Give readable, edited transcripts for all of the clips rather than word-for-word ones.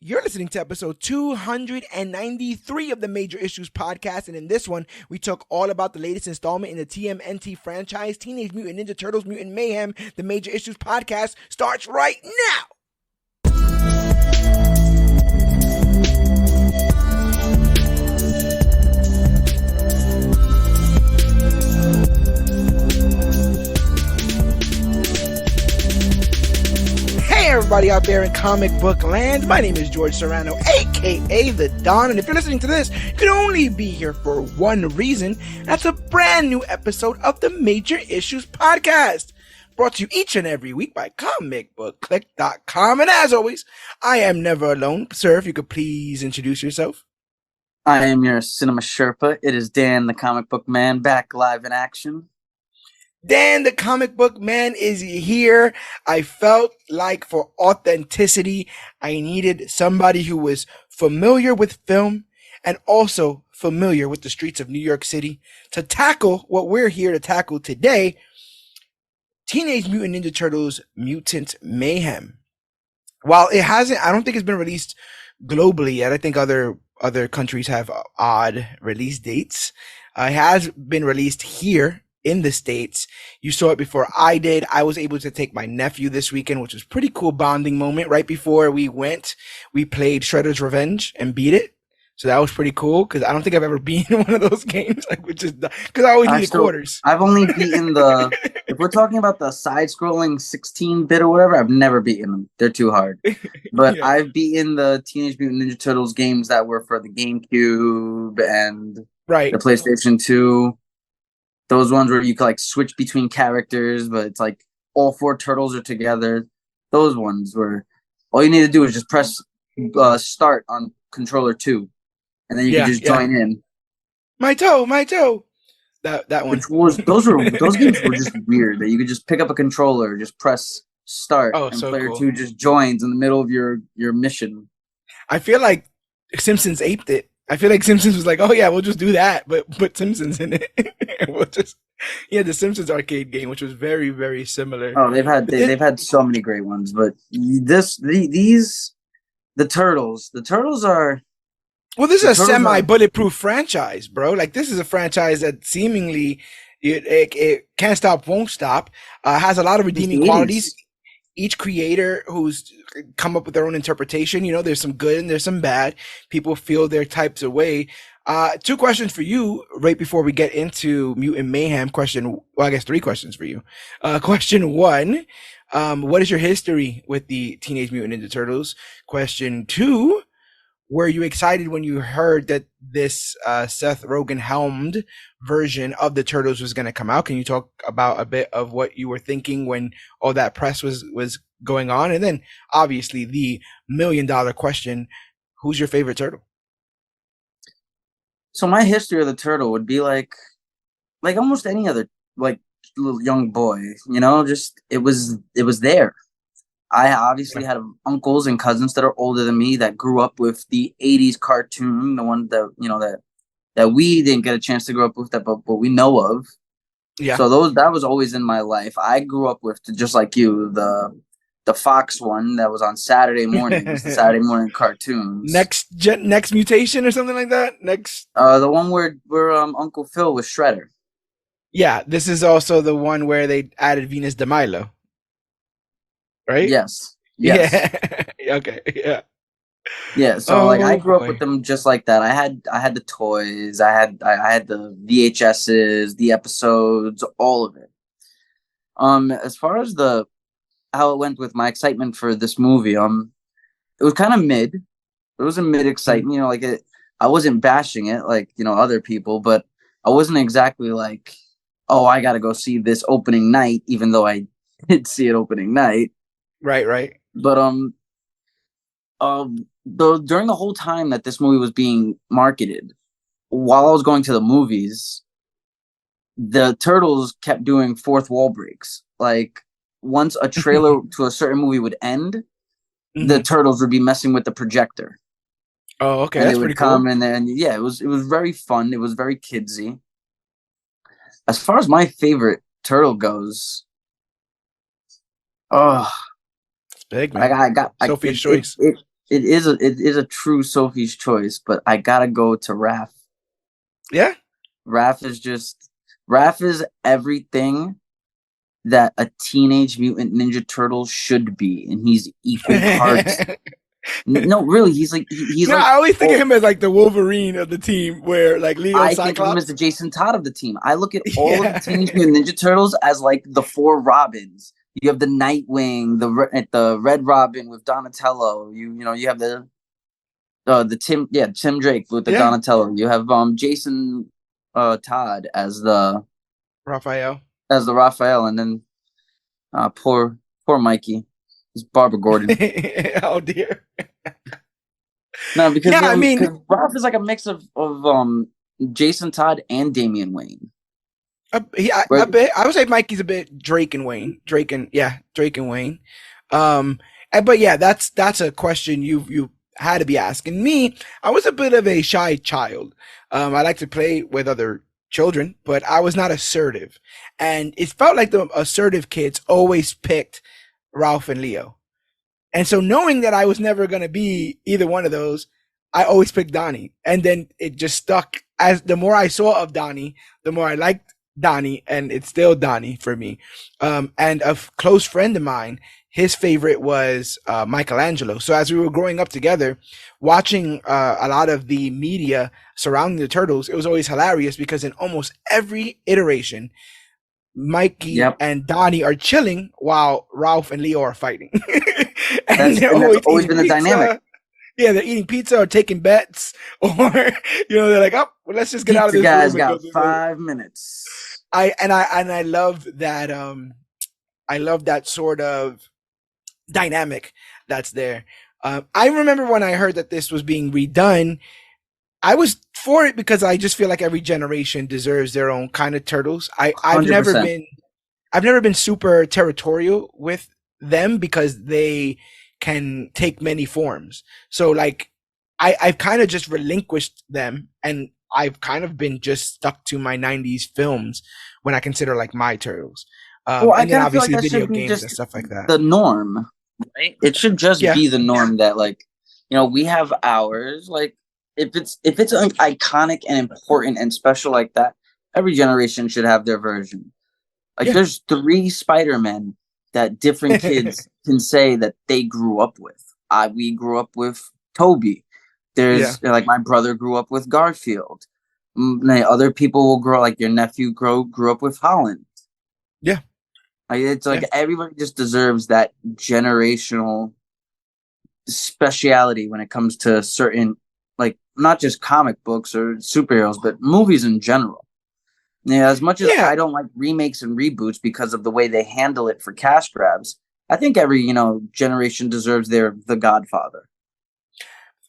You're listening to episode 293 of the Major Issues podcast, and in this one, we talk all about the latest installment in the TMNT franchise, Teenage Mutant Ninja Turtles Mutant Mayhem. The Major Issues podcast starts right now! Hey everybody out there in comic book land, my name is George Serrano, aka The Don, and if you're listening to this, you can only be here for one reason. That's a brand new episode of the Major Issues podcast, brought to you each and every week by ComicBookClique.com, and as always, I am never alone. Sir, if you could please introduce yourself. I am your Cinema Sherpa. It is Dan, the comic book man, back live in action. Dan, the comic book man, is here. I felt like for authenticity, I needed somebody who was familiar with film and also familiar with the streets of New York City to tackle what we're here to tackle today, Teenage Mutant Ninja Turtles Mutant Mayhem. While it hasn't, I don't think it's been released globally yet. I think other countries have odd release dates. It has been released here in the States. You saw it before I did. I was able to take my nephew this weekend, which was a pretty cool bonding moment. Right before we went, we played Shredder's Revenge and beat it. So that was pretty cool because I don't think I've ever beaten one of those games. Because I always need quarters. I've only beaten if we're talking about the side-scrolling 16-bit or whatever, I've never beaten them. They're too hard. But yeah. I've beaten the Teenage Mutant Ninja Turtles games that were for the GameCube and the PlayStation 2. Those ones where you could like switch between characters, but it's like all four turtles are together. Those ones where all you need to do is just press start on controller 2, and then you can just join in. My toe. That one. Those games were just weird. That you could just pick up a controller, just press start, and player 2 just joins in the middle of your mission. I feel like Simpsons aped it. I feel like Simpsons was like, oh yeah, we'll just do that, but put Simpsons in it. The Simpsons arcade game, which was very, very similar. Oh, they've had so many great ones, but the Turtles are. Well, this is a semi-bulletproof franchise, bro. Like this is a franchise that seemingly it can't stop, won't stop. Has a lot of redeeming qualities. Each creator who's come up with their own interpretation, there's some good and there's some bad. People feel their types of way. 2 questions for you right before we get into Mutant Mayhem. I guess 3 questions for you. Question 1, what is your history with the Teenage Mutant Ninja Turtles? Question 2, were you excited when you heard that this Seth Rogen helmed version of the Turtles was going to come out? Can you talk about a bit of what you were thinking when all that press was going on? And then obviously the $1 million question, who's your favorite turtle? So my history of the turtle would be like almost any other like little young boy, just it was there. I obviously had uncles and cousins that are older than me that grew up with the 80s cartoon, the one that that we didn't get a chance to grow up with, but we know of. Yeah. So that was always in my life. I grew up with, just like you, the Fox one that was on Saturday mornings, the Saturday morning cartoons. Next Mutation or something like that. The one where Uncle Phil was Shredder. Yeah, this is also the one where they added Venus de Milo. Right? Yes. Yeah. Okay. Yeah. Yeah. So I grew up with them just like that. I had the toys. I had the VHSs, the episodes, all of it. As far as how it went with my excitement for this movie, it was kind of mid. It was a mid excitement. I wasn't bashing it like other people, but I wasn't exactly like, oh, I got to go see this opening night, even though I did see it opening night. Right. But during the whole time that this movie was being marketed, while I was going to the movies, the Turtles kept doing fourth wall breaks. Like once a trailer to a certain movie would end, the Turtles would be messing with the projector. Oh, okay, and that's they would pretty come cool. and then it was very fun. It was very kidsy. As far as my favorite turtle goes, it's big, man. I got Sophie's choice. it is a true Sophie's choice, but I gotta go to Raph. Yeah, Raph is everything that a Teenage Mutant Ninja Turtle should be, and he's equal parts. No, really, he's like I always think of him as like the Wolverine of the team, where like Leo I Cyclops. think of him as the Jason Todd of the team. I look at all of the Teenage Mutant Ninja Turtles as like the 4 Robins. You have the Nightwing, the Red Robin with Donatello. You have the Tim Drake with the Donatello. You have Jason Todd as the Raphael, and then poor Mikey. It's Barbara Gordon. Oh dear. No, because Raph is like a mix of Jason Todd and Damian Wayne. I would say Mikey's a bit Drake and Wayne. Drake and Wayne. But yeah, that's a question you had to be asking me. I was a bit of a shy child. I like to play with other children, but I was not assertive. And it felt like the assertive kids always picked Ralph and Leo. And so knowing that I was never going to be either one of those, I always picked Donnie. And then it just stuck. As the more I saw of Donnie, the more I liked Donnie, and it's still Donnie for me. And a close friend of mine, his favorite was Michelangelo. So as we were growing up together, watching a lot of the media surrounding the Turtles, it was always hilarious because in almost every iteration, Mikey and Donnie are chilling while Ralph and Leo are fighting. and that's always been the dynamic. Yeah, they're eating pizza or taking bets, or they're like, "Oh, well, let's just get out of this." The guy's got 5 minutes. I love that. I love that sort of dynamic that's there. I remember when I heard that this was being redone, I was for it because I just feel like every generation deserves their own kind of Turtles. I've never been super territorial with them because they can take many forms. So like I've kind of just relinquished them, and I've kind of been just stuck to my 90s films when I consider like my Turtles. And then obviously like video games and stuff like that. The norm, right? It should just be the norm that like, we have ours. Like if it's iconic and important and special like that, every generation should have their version. Like there's 3 Spider-Men that different kids can say that they grew up with. We grew up with Toby. There's like my brother grew up with Garfield. Other people will grow, like your nephew grew up with Holland. Yeah. It's like everybody just deserves that generational speciality when it comes to certain, like not just comic books or superheroes, but movies in general. Yeah, as much as I don't like remakes and reboots because of the way they handle it for cash grabs, I think every, generation deserves The Godfather.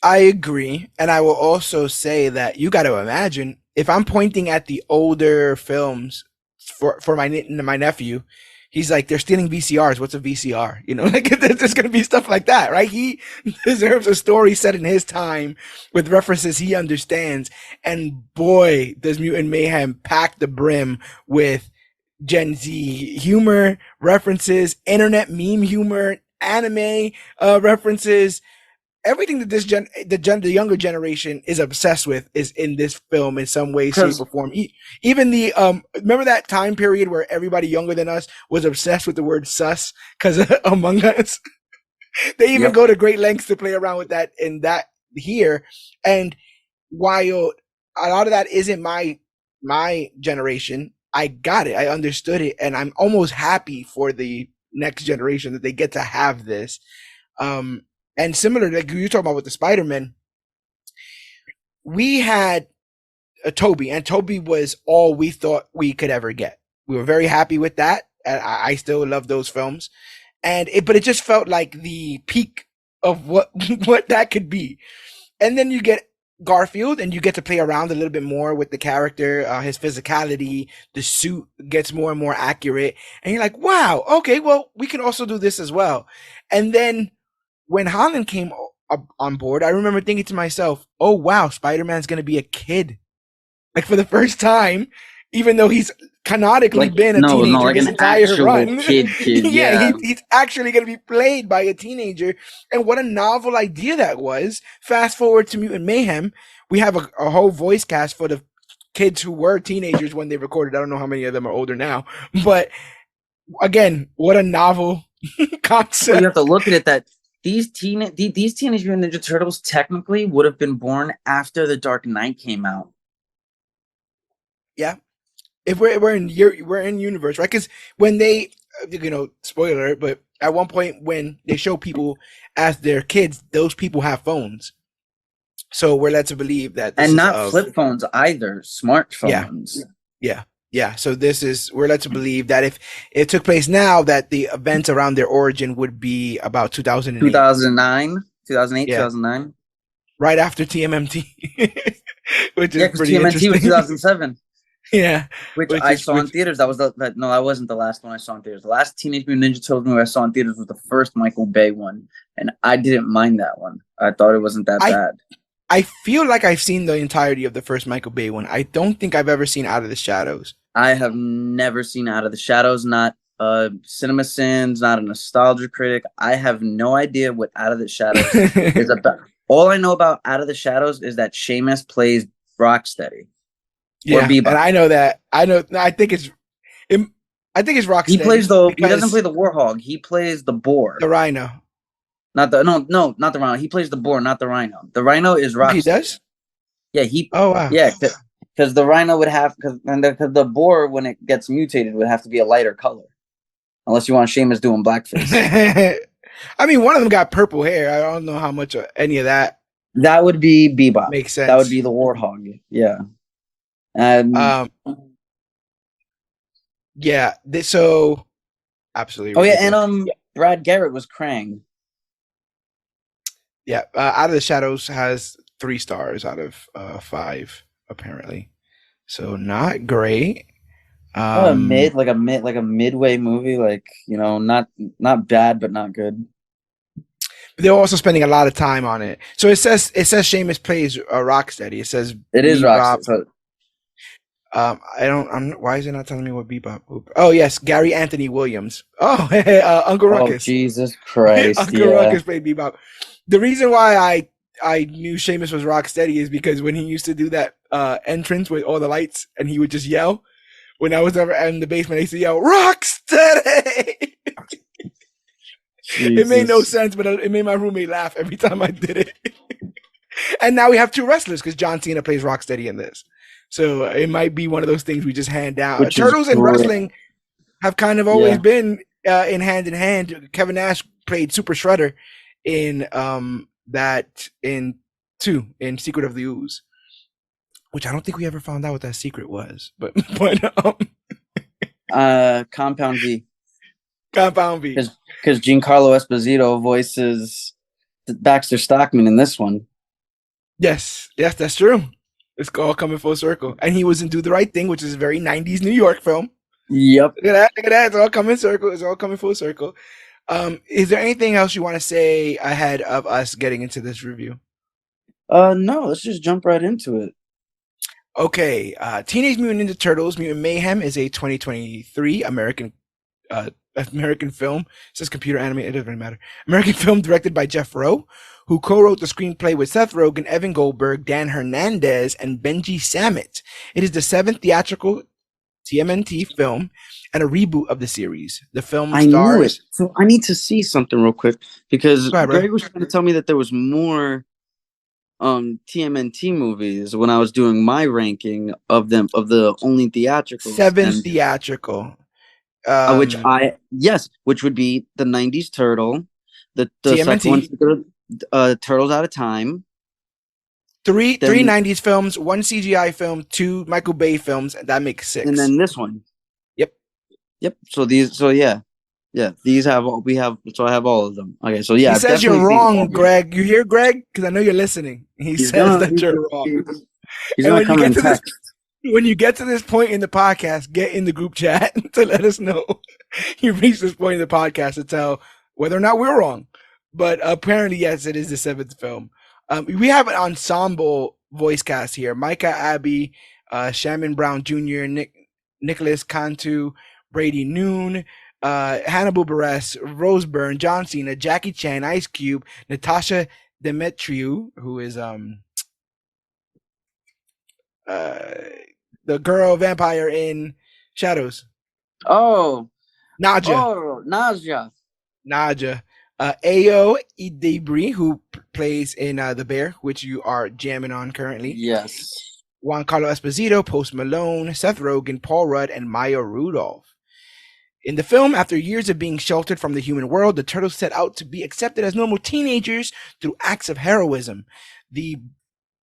I agree. And I will also say that you got to imagine, if I'm pointing at the older films for my nephew, he's like, they're stealing VCRs. What's a VCR? Like there's going to be stuff like that, right? He deserves a story set in his time with references he understands. And boy, does Mutant Mayhem pack the brim with Gen Z humor, references, internet meme humor, anime references. Everything that the younger generation is obsessed with is in this film in some way, shape, or form. Even the remember that time period where everybody younger than us was obsessed with the word "sus" because of Among Us. They even go to great lengths to play around with that in that here. And while a lot of that isn't my generation, I got it. I understood it, and I'm almost happy for the next generation that they get to have this. And similar to like you talking about with the Spider-Man, we had a Toby, and Toby was all we thought we could ever get. We were very happy with that. And I still love those films, but it just felt like the peak of what that could be. And then you get Garfield, and you get to play around a little bit more with the character, his physicality, the suit gets more and more accurate, and you're like, wow, okay, well, we can also do this as well. And then when Holland came on board, I remember thinking to myself, oh, wow, Spider-Man's going to be a kid. Like for the first time, even though he's canonically been a teenager his entire run. Kid, yeah. He's actually going to be played by a teenager. And what a novel idea that was. Fast forward to Mutant Mayhem. We have a whole voice cast for the kids who were teenagers when they recorded. I don't know how many of them are older now. But again, what a novel concept. Well, you have to look at it that these Teenage Mutant Ninja Turtles technically would have been born after The Dark Knight came out. Yeah. If we're in universe, right? Because when they, spoiler, but at one point when they show people as their kids, those people have phones. So we're led to believe that, and not flip phones either, smartphones. Yeah. So we're led to believe that if it took place now, that the events around their origin would be about 2008. 2009, right after TMNT, which is pretty TMNT interesting. was 2007. Yeah, which I saw in theaters. That wasn't the last one I saw in theaters. The last Teenage Mutant Ninja Turtles movie I saw in theaters was the first Michael Bay one, and I didn't mind that one. I thought it wasn't that bad. I feel like I've seen the entirety of the first Michael Bay one. I don't think I've ever seen Out of the Shadows. I have never seen Out of the Shadows. Not Cinema Sins. Not a nostalgia critic. I have no idea what Out of the Shadows is about. All I know about Out of the Shadows is that Seamus plays Rocksteady. Yeah, and I know that. I think it's Rocksteady. He doesn't play the Warhog. He plays the Boar. The Rhino. Not the Rhino. He plays the Boar, not the Rhino. The Rhino is Rocksteady. He does? Yeah, Oh wow. Yeah, because the Rhino would have because the Boar, when it gets mutated, would have to be a lighter color. Unless you want Seamus doing blackface. I mean, one of them got purple hair. I don't know how much of any of that. That would be Bebop. Makes sense. That would be the Warthog. Yeah. Yeah. So absolutely. Oh ridiculous. Yeah, and Brad Garrett was Krang. Yeah, Out of the Shadows has 3 stars out of 5 apparently, so not great. A midway movie, not bad but not good. They're also spending a lot of time on it. So it says Seamus plays Rocksteady. It says it is Rocksteady. Why is it not telling me what Bebop? Oh yes, Gary Anthony Williams. Oh, Uncle Ruckus. Oh Jesus Christ! Uncle Ruckus played Bebop. The reason why I knew Seamus was Rocksteady is because when he used to do that entrance with all the lights and he would just yell. When I was ever in the basement, I used to yell Rocksteady. It made no sense, but it made my roommate laugh every time I did it. And now we have 2 wrestlers because John Cena plays Rocksteady in this. So it might be one of those things we just hand down. Turtles and wrestling have kind of always been in hand. Kevin Nash played Super Shredder in Secret of the Ooze, which I don't think we ever found out what that secret was. But Compound V. Compound V. Because Giancarlo Esposito voices Baxter Stockman in this one. Yes, that's true. It's all coming full circle. And he was in Do the Right Thing, which is a very 90s New York film. Yep. Look at that. It's all coming circle. It's all coming full circle. Is there anything else you want to say ahead of us getting into this review? No, let's just jump right into it. Okay. Teenage Mutant Ninja Turtles Mutant Mayhem is a 2023 American film. It says computer animated. It doesn't really matter. American film directed by Jeff Rowe, who co-wrote the screenplay with Seth Rogen, Evan Goldberg, Dan Hernandez, and Benji Samit. It is the 7th theatrical TMNT film and a reboot of the series. The film stars... I knew it. So I need to see something real quick because Greg was trying to tell me that there was more TMNT movies when I was doing my ranking of them, of the only theatrical. 7 theatrical. Which would be the 90s Turtle, the second one, Turtles Out of Time. 3 90s films, 1 CGI film, 2 Michael Bay films, and that makes 6. And then this one. Yep. These have all we have. So I have all of them. Okay. So yeah. He says you're wrong, Greg. You hear Greg? Because I know you're listening. He says that you're wrong. He's not coming in text. When you get to this point in the podcast, get in the group chat to let us know you reached this point in the podcast to tell whether or not we're wrong. But apparently, yes, it is the 7th film. We have an ensemble voice cast here: Micah Abbey, Shannon Brown Jr., Nicholas Cantu, Brady Noon, Hannibal Buress, Rose Byrne, John Cena, Jackie Chan, Ice Cube, Natasha Demetriou, who is the girl vampire in Shadows. Oh, Naja. Naja. Naja. Ayo Idebri, who plays in The Bear, which you are jamming on currently. Yes. Juan Carlo Esposito, Post Malone, Seth Rogen, Paul Rudd, and Maya Rudolph. In the film, after years of being sheltered from the human world, the turtles set out to be accepted as normal teenagers through acts of heroism. The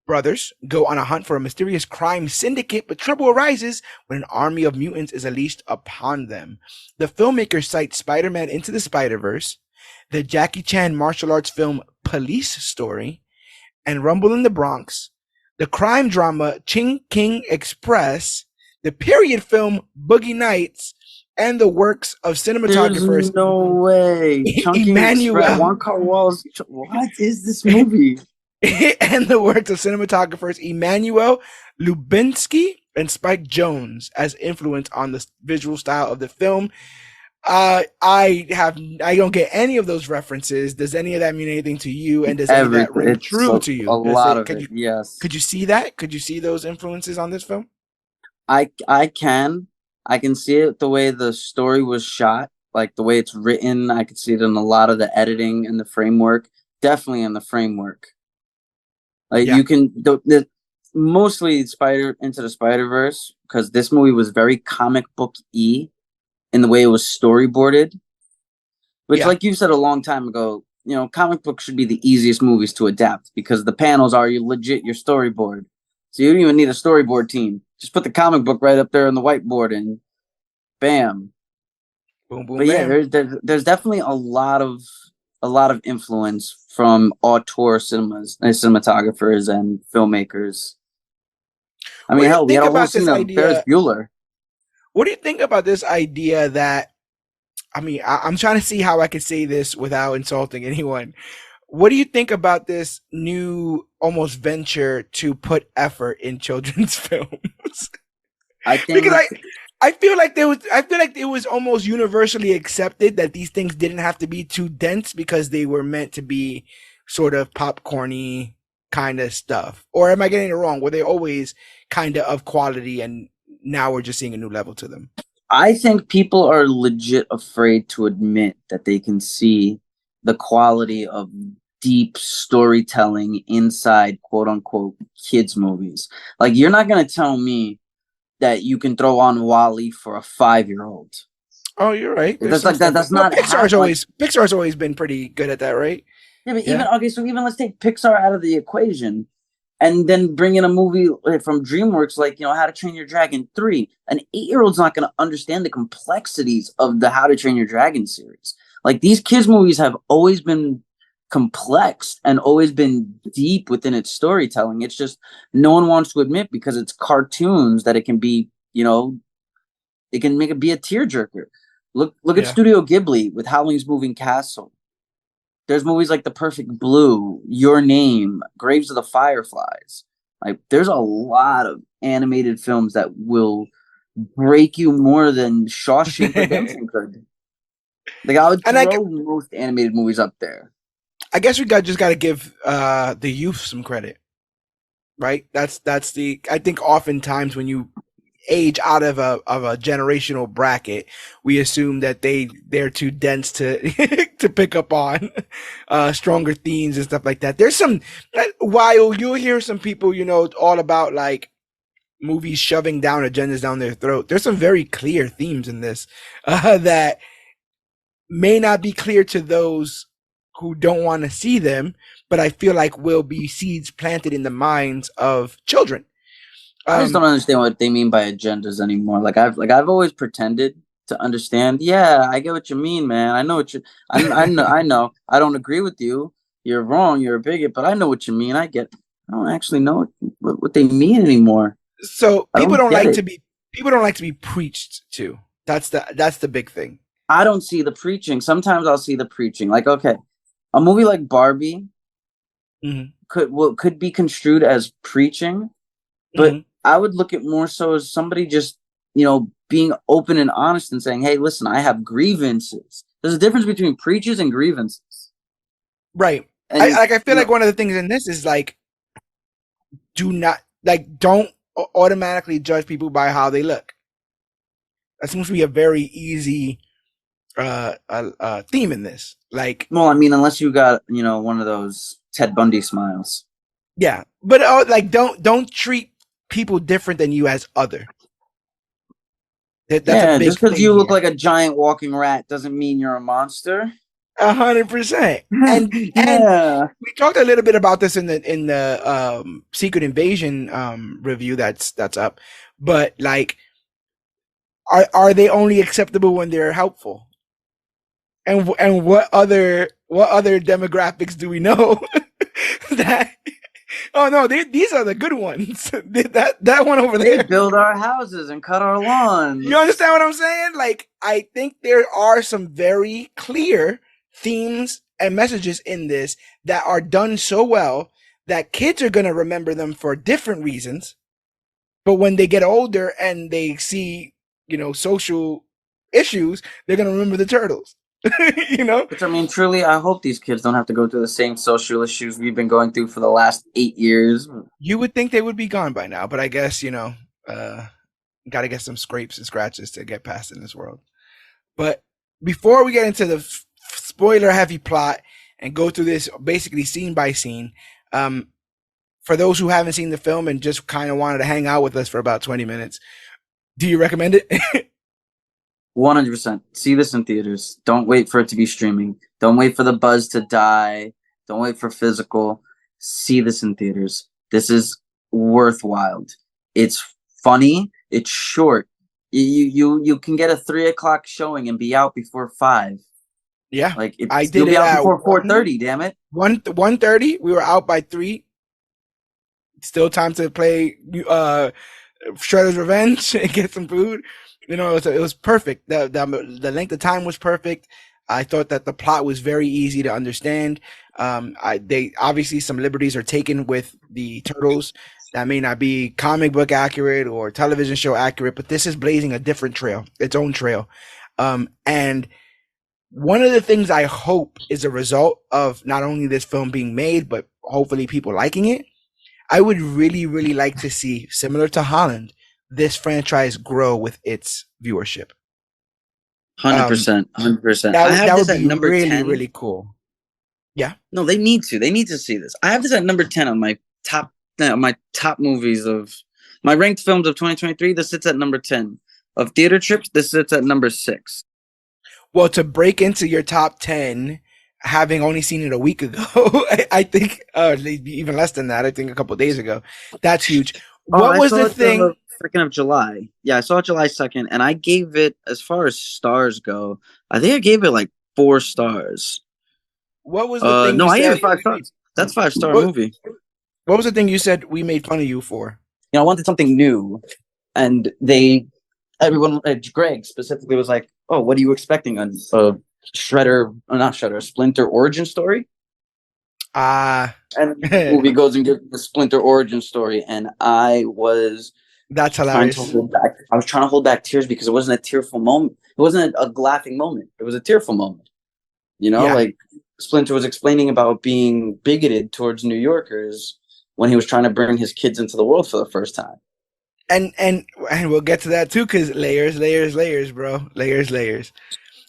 brothers go on a hunt for a mysterious crime syndicate, but trouble arises when an army of mutants is unleashed upon them. The filmmakers cite Spider-Man Into the Spider-Verse, the Jackie Chan martial arts film Police Story, and Rumble in the Bronx, the crime drama Ching King Express, the period film Boogie Nights, and the works of cinematographers. There's no way. Emmanuel. Juan Carlos. What is this movie? And the works of cinematographers Emmanuel Lubensky and Spike Jonze as influence on the visual style of the film. I don't get any of those references. Does any of that mean anything to you? And does any of that ring true to you? A lot of it, yes. Could you see that? Could you see those influences on this film? I can see it the way the story was shot, like the way it's written. I could see it in a lot of the editing and the framework. Definitely in the framework. Like you can mostly Into the Spider-Verse, because this movie was very comic book-y in the way it was storyboarded. Which, like you said a long time ago, comic books should be the easiest movies to adapt because the panels are your storyboard. So you don't even need a storyboard team. Just put the comic book right up there on the whiteboard and bam. Boom, boom, but bam. Yeah, there's definitely a lot of influence from auteur cinematographers and filmmakers. I mean, hell, we had a whole scene of Ferris Bueller. What do you think about this idea that, I'm trying to see how I could say this without insulting anyone. What do you think about this new almost venture to put effort in children's films? I feel like it was almost universally accepted that these things didn't have to be too dense because they were meant to be sort of popcorny kind of stuff. Or am I getting it wrong? Were they always kind of quality and now we're just seeing a new level to them? I think people are legit afraid to admit that they can see the quality of deep storytelling inside quote unquote kids movies. Like, you're not going to tell me that you can throw on WALL-E for a 5-year-old. Oh, you're right. That's not Pixar's always been pretty good at that, right? Yeah, but even let's take Pixar out of the equation and then bring in a movie from DreamWorks like, How to Train Your Dragon 3. An 8-year-old's not going to understand the complexities of the How to Train Your Dragon series. Like, these kids movies have always been complex and always been deep within its storytelling. It's just no one wants to admit because it's cartoons that it can be, it can make it be a tearjerker. Look at Studio Ghibli with Howling's Moving Castle. There's movies like The Perfect Blue, Your Name, Graves of the Fireflies. Like, there's a lot of animated films that will break you more than Shawshank Redemption could. Like, I would throw most animated movies up there. I guess we just got to give the youth some credit, right? That's I think oftentimes when you age out of a generational bracket, we assume that they're too dense to to pick up on stronger themes and stuff like that. There's some, while you'll hear some people, all about like movies shoving down agendas down their throat, there's some very clear themes in this that may not be clear to those who don't want to see them, but I feel like will be seeds planted in the minds of children. I just don't understand what they mean by agendas anymore. Like I've always pretended to understand. Yeah, I get what you mean, man. I know what you. I know. I don't agree with you. You're wrong. You're a bigot. But I know what you mean. I don't actually know what they mean anymore. So people don't like to be preached to. That's the big thing. I don't see the preaching. Sometimes I'll see the preaching. Like, okay, a movie like Barbie could be construed as preaching, but I would look at more so as somebody just, being open and honest and saying, hey, listen, I have grievances. There's a difference between preaches and grievances. Right. And I feel like one of the things in this is like, don't automatically judge people by how they look. That seems to be a very easy theme in this. Like, well, I mean, unless you got, one of those Ted Bundy smiles. Yeah, but like, don't treat people different than you as other. That's just because you look like a giant walking rat doesn't mean you're a monster. 100%. And we talked a little bit about this in the Secret Invasion review that's up. But like, are they only acceptable when they're helpful? And what other demographics do we know that? Oh no, these are the good ones. that one over there. They build our houses and cut our lawns. You understand what I'm saying? Like, I think there are some very clear themes and messages in this that are done so well that kids are gonna remember them for different reasons. But when they get older and they see, social issues, they're gonna remember the turtles. Which, I mean, truly, I hope these kids don't have to go through the same social issues we've been going through for the last 8 years. You would think they would be gone by now, but I guess, gotta get some scrapes and scratches to get past in this world. But before we get into the spoiler heavy plot and go through this basically scene by scene, for those who haven't seen the film and just kind of wanted to hang out with us for about 20 minutes, do you recommend it? 100%. See this in theaters. Don't wait for it to be streaming. Don't wait for the buzz to die. Don't wait for physical. See this in theaters. This is worthwhile. It's funny. It's short. You can get a 3:00 showing and be out before 5. Yeah, like I did it out before 4:30. Damn it, 1:30. We were out by 3. Still time to play Shredder's Revenge and get some food. It was perfect. The length of time was perfect. I thought that the plot was very easy to understand. They obviously, some liberties are taken with the turtles that may not be comic book accurate or television show accurate, but this is blazing a different trail, its own trail. And one of the things I hope is a result of not only this film being made, but hopefully people liking it. I would really, really like to see, similar to Holland, this franchise grow with its viewership. 100%. 100%. That would be really, 10. Really cool. Yeah. No, they need to. They need to see this. I have this at number 10 on my top movies of my ranked films of 2023. This sits at number 10. Of theater trips, this sits at number 6. Well, to break into your top 10, having only seen it a week ago, I think even less than that. I think a couple of days ago. That's huge. What was the thing? 2nd of July. Yeah, I saw it July 2nd, and I gave it, as far as stars go, I think I gave it like 4 stars. What was the thing? No, I gave it 5 stars. That's 5-star movie. What was the thing you said we made fun of you for? I wanted something new, and everyone, Greg specifically was like, "Oh, what are you expecting? A Splinter origin story?" And the movie goes and gives the Splinter origin story, and that's hilarious. I was trying to hold back tears because it wasn't a tearful moment. It wasn't a laughing moment. It was a tearful moment. Like Splinter was explaining about being bigoted towards New Yorkers when he was trying to bring his kids into the world for the first time. And we'll get to that too, because layers, bro. Layers.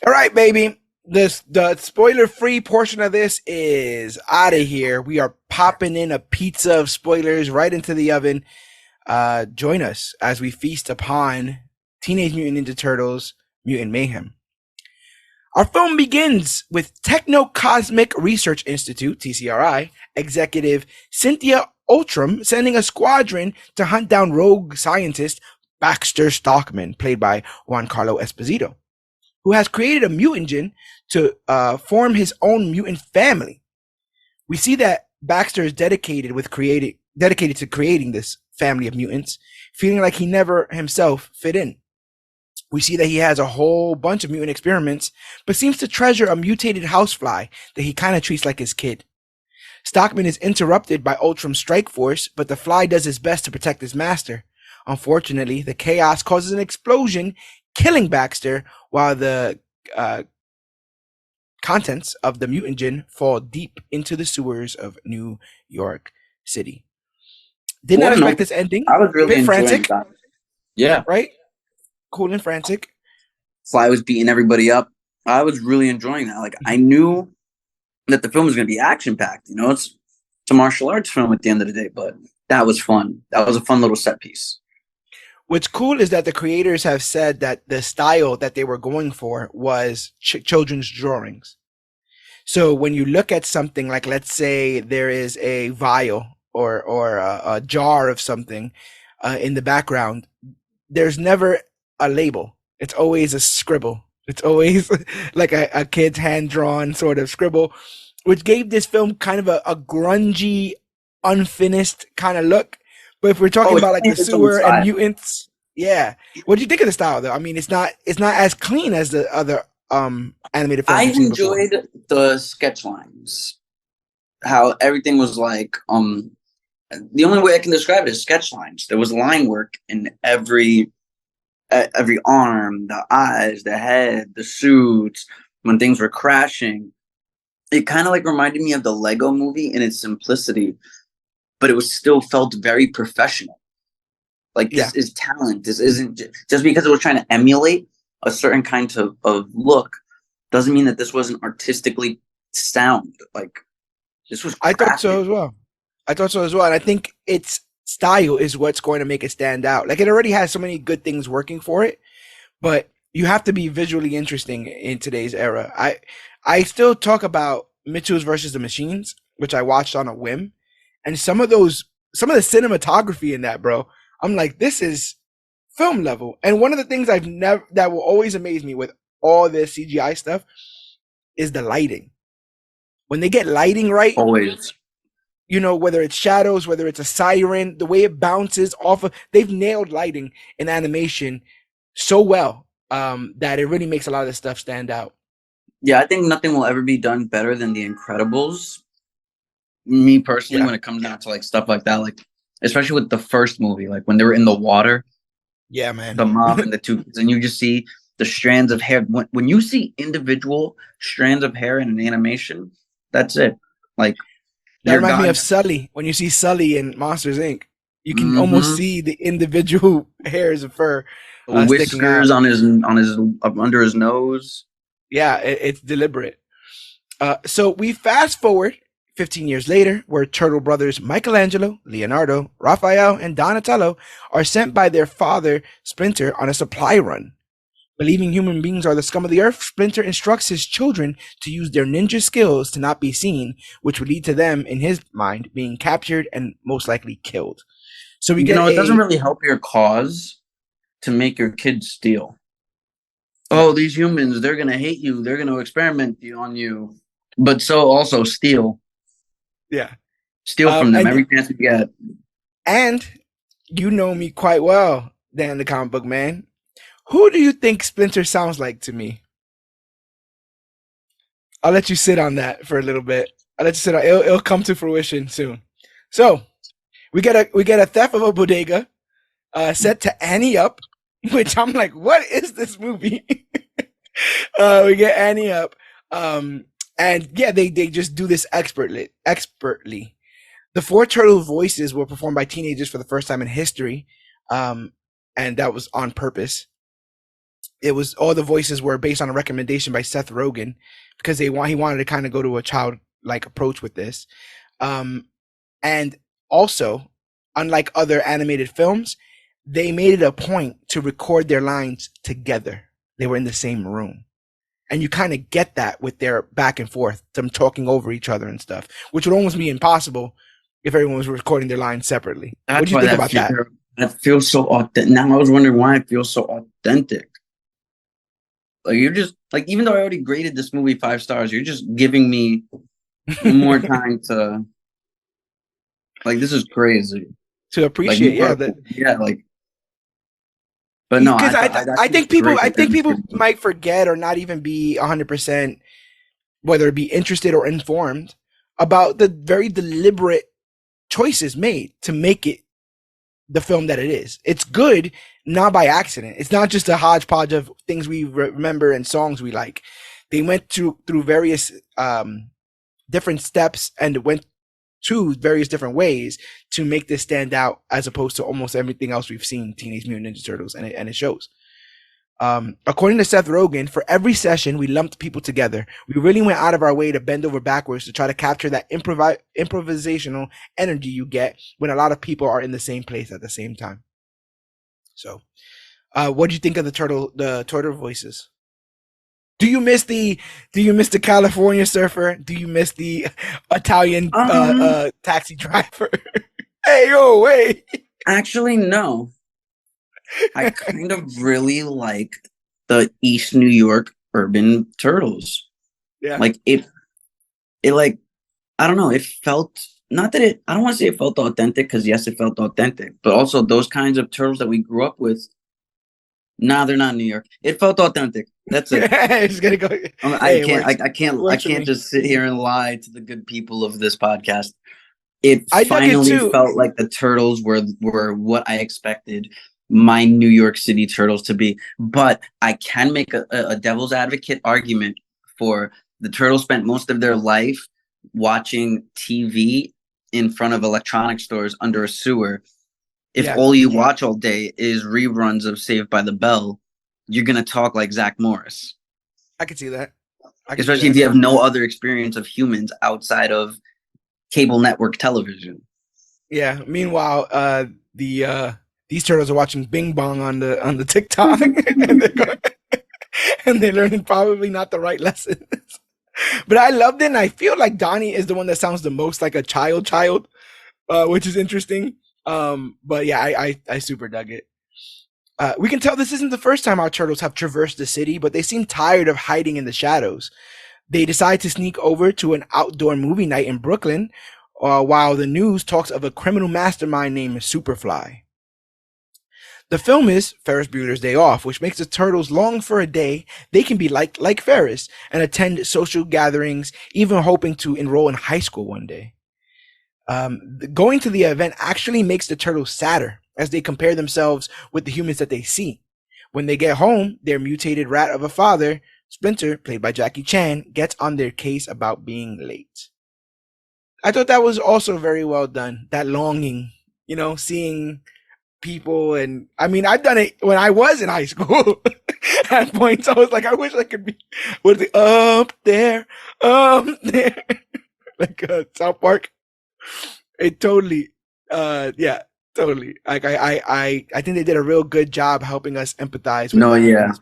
All right, baby. The spoiler-free portion of this is out of here. We are popping in a pizza of spoilers right into the oven. Join us as we feast upon Teenage Mutant Ninja Turtles Mutant Mayhem. Our film begins with Techno-Cosmic Research Institute, TCRI, executive Cynthia Outram sending a squadron to hunt down rogue scientist Baxter Stockman, played by Giancarlo Esposito, who has created a mutagen to form his own mutant family. We see that Baxter is dedicated to creating this family of mutants, feeling like he never himself fit in. We see that he has a whole bunch of mutant experiments, but seems to treasure a mutated housefly that he kind of treats like his kid. Stockman is interrupted by Ultram's strike force, but the fly does his best to protect his master. Unfortunately, the chaos causes an explosion, killing Baxter, while the contents of the mutagen fall deep into the sewers of New York City. Did not expect this ending. I was really enjoying frantic. that. Yeah. Right? Cool and frantic. Fly was beating everybody up. I was really enjoying that. Like, I knew that the film was going to be action-packed. You know, it's a martial arts film at the end of the day, but that was fun. That was a fun little set piece. What's cool is that the creators have said that the style that they were going for was children's drawings. So when you look at something like, let's say there is a vial or a jar of something in the background, there's never a label. It's always a scribble. It's always like a kid's hand-drawn sort of scribble, which gave this film kind of a grungy, unfinished kind of look. But if we're talking about like the sewer and mutants, yeah. What do you think of the style though? I mean, it's not as clean as the other animated films. I enjoyed the sketch lines. How everything was like the only way I can describe it is sketch lines. There was line work in every arm, the eyes, the head, the suits, when things were crashing. It kind of like reminded me of the Lego movie in its simplicity, but it was still felt very professional. Like, this is talent. This isn't just because it was trying to emulate a certain kind of look doesn't mean that this wasn't artistically sound. Like, this was crafted. I thought so as well. And I think its style is what's going to make it stand out. Like, it already has so many good things working for it, but you have to be visually interesting in today's era. I still talk about Mitchell's versus the Machines, which I watched on a whim, and some of the cinematography in that, bro, I'm like, this is film level. And one of the things that will always amaze me with all this CGI stuff is the lighting. When they get lighting right, always, you know, whether it's shadows, whether it's a siren, the way it bounces off of, they've nailed lighting in animation so well that it really makes a lot of this stuff stand out. Yeah, I think nothing will ever be done better than The Incredibles. Me personally, when it comes down to like stuff like that, like especially with the first movie, like when they were in the water. Yeah, man. The mom and the two kids, and you just see the strands of hair. When you see individual strands of hair in an animation, that's it. Like, that reminds me of Sully. When you see Sully in Monsters Inc., you can almost see the individual hairs of fur, whiskers on his under his nose. Yeah, it's deliberate. So we fast forward 15 years later, where Turtle brothers Michelangelo, Leonardo, Raphael, and Donatello are sent by their father, Splinter, on a supply run. Believing human beings are the scum of the earth, Splinter instructs his children to use their ninja skills to not be seen, which would lead to them, in his mind, being captured and most likely killed. So we get it doesn't really help your cause to make your kids steal. Oh, these humans, they're going to hate you. They're going to experiment on you. But so also steal. Yeah. Steal from them every chance you get. And you know me quite well, Dan the Comic Book Man. Who do you think Splinter sounds like to me? I'll let you sit on that for a little bit. I'll let you sit on it. It'll come to fruition soon. So we get a theft of a bodega set to Annie Up, which I'm like, what is this movie? We get Annie Up. And yeah, they just do this expertly. The 4 turtle voices were performed by teenagers for the first time in history. And that was on purpose. It was, all the voices were based on a recommendation by Seth Rogen, because he wanted to kind of go to a childlike approach with this. And also, unlike other animated films, they made it a point to record their lines together. They were in the same room. And you kind of get that with their back and forth, them talking over each other and stuff, which would almost be impossible if everyone was recording their lines separately. What do you think about that? That feels so authentic. Now I was wondering why it feels so authentic. Like, you're just, like, even though I already graded this movie 5 stars, you're just giving me more time to, like, this is crazy. To appreciate, But no, because I think people might forget or not even be 100%, whether it be interested or informed about the very deliberate choices made to make it the film that it is. It's good, not by accident. It's not just a hodgepodge of things we remember and songs we like. They went through various different steps and went to various different ways to make this stand out, as opposed to almost everything else we've seen Teenage Mutant Ninja Turtles, and it shows. According to Seth Rogen, for every session, we lumped people together. We really went out of our way to bend over backwards to try to capture that improvisational energy you get when a lot of people are in the same place at the same time. So, what do you think of the turtle voices? Do you miss the California surfer? Do you miss the Italian taxi driver? Hey, yo, wait. Actually, no. I kind of really like the East New York urban turtles. Yeah. Like it like, I don't know, it felt, not that it, I don't want to say it felt authentic, because yes, it felt authentic, but also those kinds of turtles that we grew up with, nah, they're not New York. It felt authentic. That's it. Just gonna go. I can't just sit here and lie to the good people of this podcast. It finally felt like the turtles were what I expected my New York City turtles to be. But I can make a devil's advocate argument for the turtles spent most of their life watching TV in front of electronic stores under a sewer. If all you watch all day is reruns of Saved by the Bell, you're going to talk like Zach Morris. I can see that. Especially if you have no other experience of humans outside of cable network television. Yeah. Meanwhile, these turtles are watching Bing Bong on the TikTok, and they're learning probably not the right lessons. But I loved it, and I feel like Donnie is the one that sounds the most like a child, which is interesting. But yeah, I super dug it. We can tell this isn't the first time our turtles have traversed the city, but they seem tired of hiding in the shadows. They decide to sneak over to an outdoor movie night in Brooklyn, while the news talks of a criminal mastermind named Superfly. The film is Ferris Bueller's Day Off, which makes the turtles long for a day they can be like Ferris and attend social gatherings, even hoping to enroll in high school one day. Going to the event actually makes the turtles sadder as they compare themselves with the humans that they see. When they get home, their mutated rat of a father, Splinter, played by Jackie Chan, gets on their case about being late. I thought that was also very well done. That longing, seeing people, and I mean, I've done it when I was in high school. At points, I was like, I wish I could be with the up there, like South Park. It totally, totally. Like I think they did a real good job helping us empathize with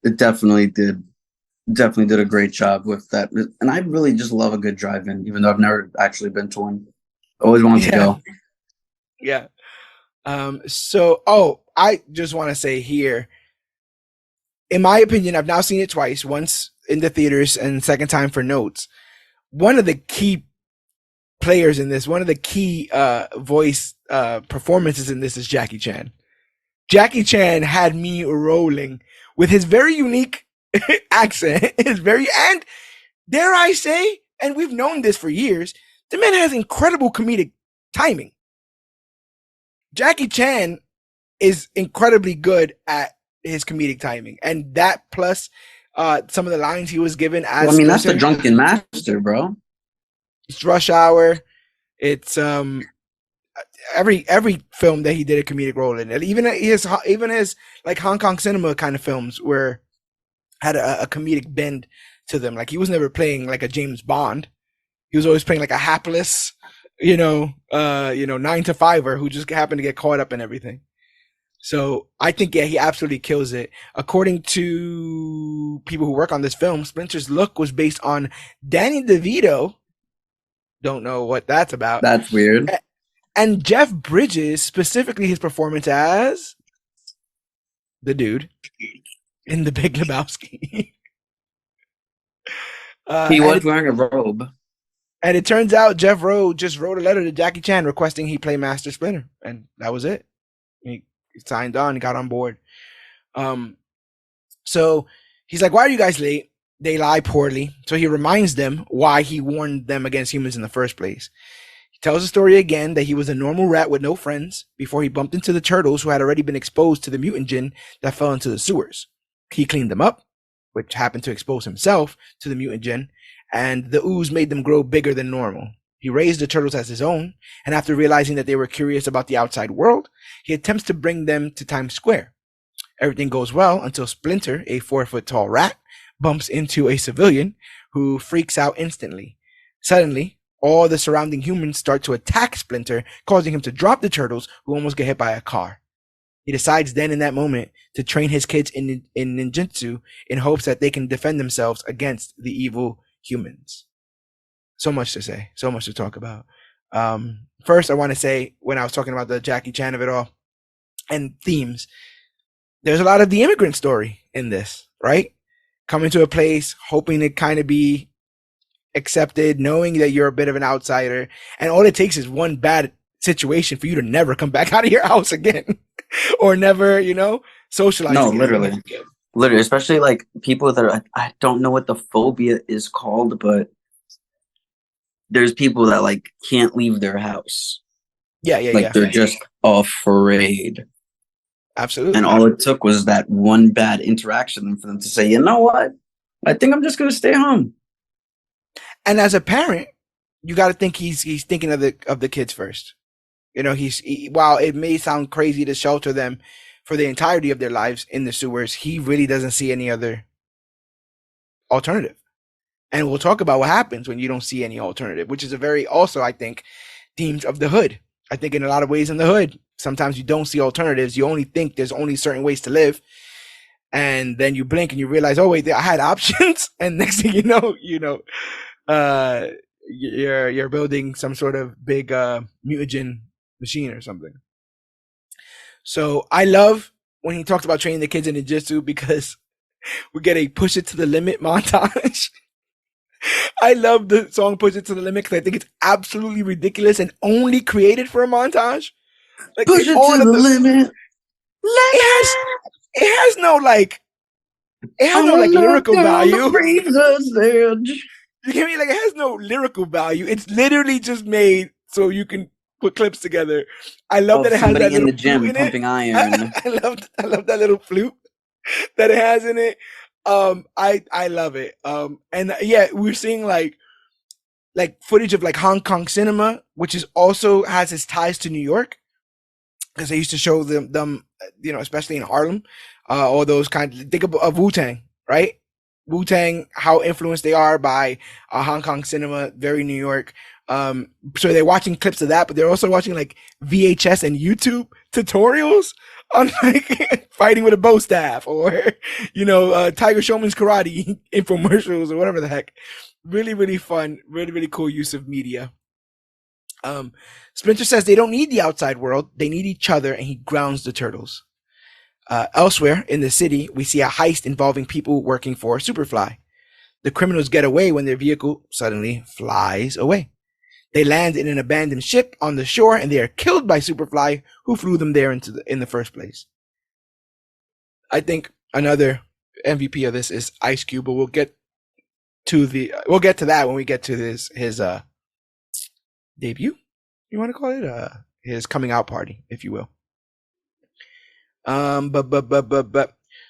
it definitely did. Definitely did a great job with that. And I really just love a good drive-in, even though I've never actually been to one. Always wanted to go. Yeah. I just want to say here, in my opinion, I've now seen it twice, once in the theaters and second time for notes. One of the key players in this, one of the key voice performances in this is Jackie Chan. Jackie Chan had me rolling with his very unique accent, and dare I say, and we've known this for years, the man has incredible comedic timing. Jackie Chan is incredibly good at his comedic timing, and that plus some of the lines he was given as. Well, I mean, that's the drunken master, bro. It's Rush Hour. It's every film that he did a comedic role in, and even his like Hong Kong cinema kind of films where had a comedic bend to them. Like he was never playing like a James Bond. He was always playing like a hapless, 9-to-5er who just happened to get caught up in everything. So I think, he absolutely kills it. According to people who work on this film, Splinter's look was based on Danny DeVito. Don't know what that's about. That's weird. And Jeff Bridges, specifically his performance as the dude in The Big Lebowski. He was wearing a robe. And it turns out Jeff Rowe just wrote a letter to Jackie Chan requesting he play Master Splinter. And that was it. He signed on, he got on board. So he's like, why are you guys late? They lie poorly. So he reminds them why he warned them against humans in the first place. He Tells the story again that he was a normal rat with no friends before he bumped into the turtles who had already been exposed to the mutant gin that fell into the sewers. He cleaned them up, which happened to expose himself to the mutant gin, and the ooze made them grow bigger than normal. He raised the turtles as his own, and after realizing that they were curious about the outside world, he attempts to bring them to Times Square. Everything goes well until Splinter, a 4-foot-tall rat, bumps into a civilian who freaks out instantly. Suddenly, all the surrounding humans start to attack Splinter, causing him to drop the turtles, who almost get hit by a car. He decides then in that moment to train his kids in ninjutsu in hopes that they can defend themselves against the evil humans. So much to say, so much to talk about. First, I want to say, when I was talking about the Jackie Chan of it all and themes, there's a lot of the immigrant story in this, right? Coming to a place, hoping to kind of be accepted, knowing that you're a bit of an outsider, and all it takes is one bad situation for you to never come back out of your house again or never, socialize. No, again. literally, especially like people that are, I don't know what the phobia is called, but there's people that like can't leave their house. Yeah. They're just afraid. Absolutely. And all it took was that one bad interaction for them to say, you know what? I think I'm just going to stay home. And as a parent, you got to think he's thinking of the kids first. While it may sound crazy to shelter them for the entirety of their lives in the sewers, he really doesn't see any other alternative. And we'll talk about what happens when you don't see any alternative, which is a very, also, I think, themes of the hood. I think in a lot of ways in the hood, sometimes you don't see alternatives. You only think there's only certain ways to live. And then you blink and you realize, oh, wait, I had options. And next thing you know, you're building some sort of big mutagen machine or something. So I love when he talks about training the kids in ninjutsu, because we get a push it to the limit montage. I love the song Push It to the Limit because I think it's absolutely ridiculous and only created for a montage. Like, push it to the limit. It has no lyrical value. You get me? Like, it has no lyrical value. It's literally just made so you can put clips together. I love that it has that in the gym pumping iron. I love that little flute that it has in it. I love it. And yeah, we're seeing like footage of like Hong Kong cinema, which is also has its ties to New York, because they used to show them, especially in Harlem, all those think of Wu-Tang, right? Wu-Tang, how influenced they are by Hong Kong cinema, very New York. So they're watching clips of that, but they're also watching like VHS and YouTube tutorials on like fighting with a bow staff, or Tiger Showman's karate infomercials, or whatever the heck. Really, really fun, really, really cool use of media. Splinter says they don't need the outside world, they need each other, and he grounds the turtles. Elsewhere in the city, we see a heist involving people working for Superfly. The criminals get away when their vehicle suddenly flies away. They land in an abandoned ship on the shore, and they are killed by Superfly, who flew them there in the first place. I think another MVP of this is Ice Cube, but we'll get to that when we get to his debut. You want to call it his coming out party, if you will.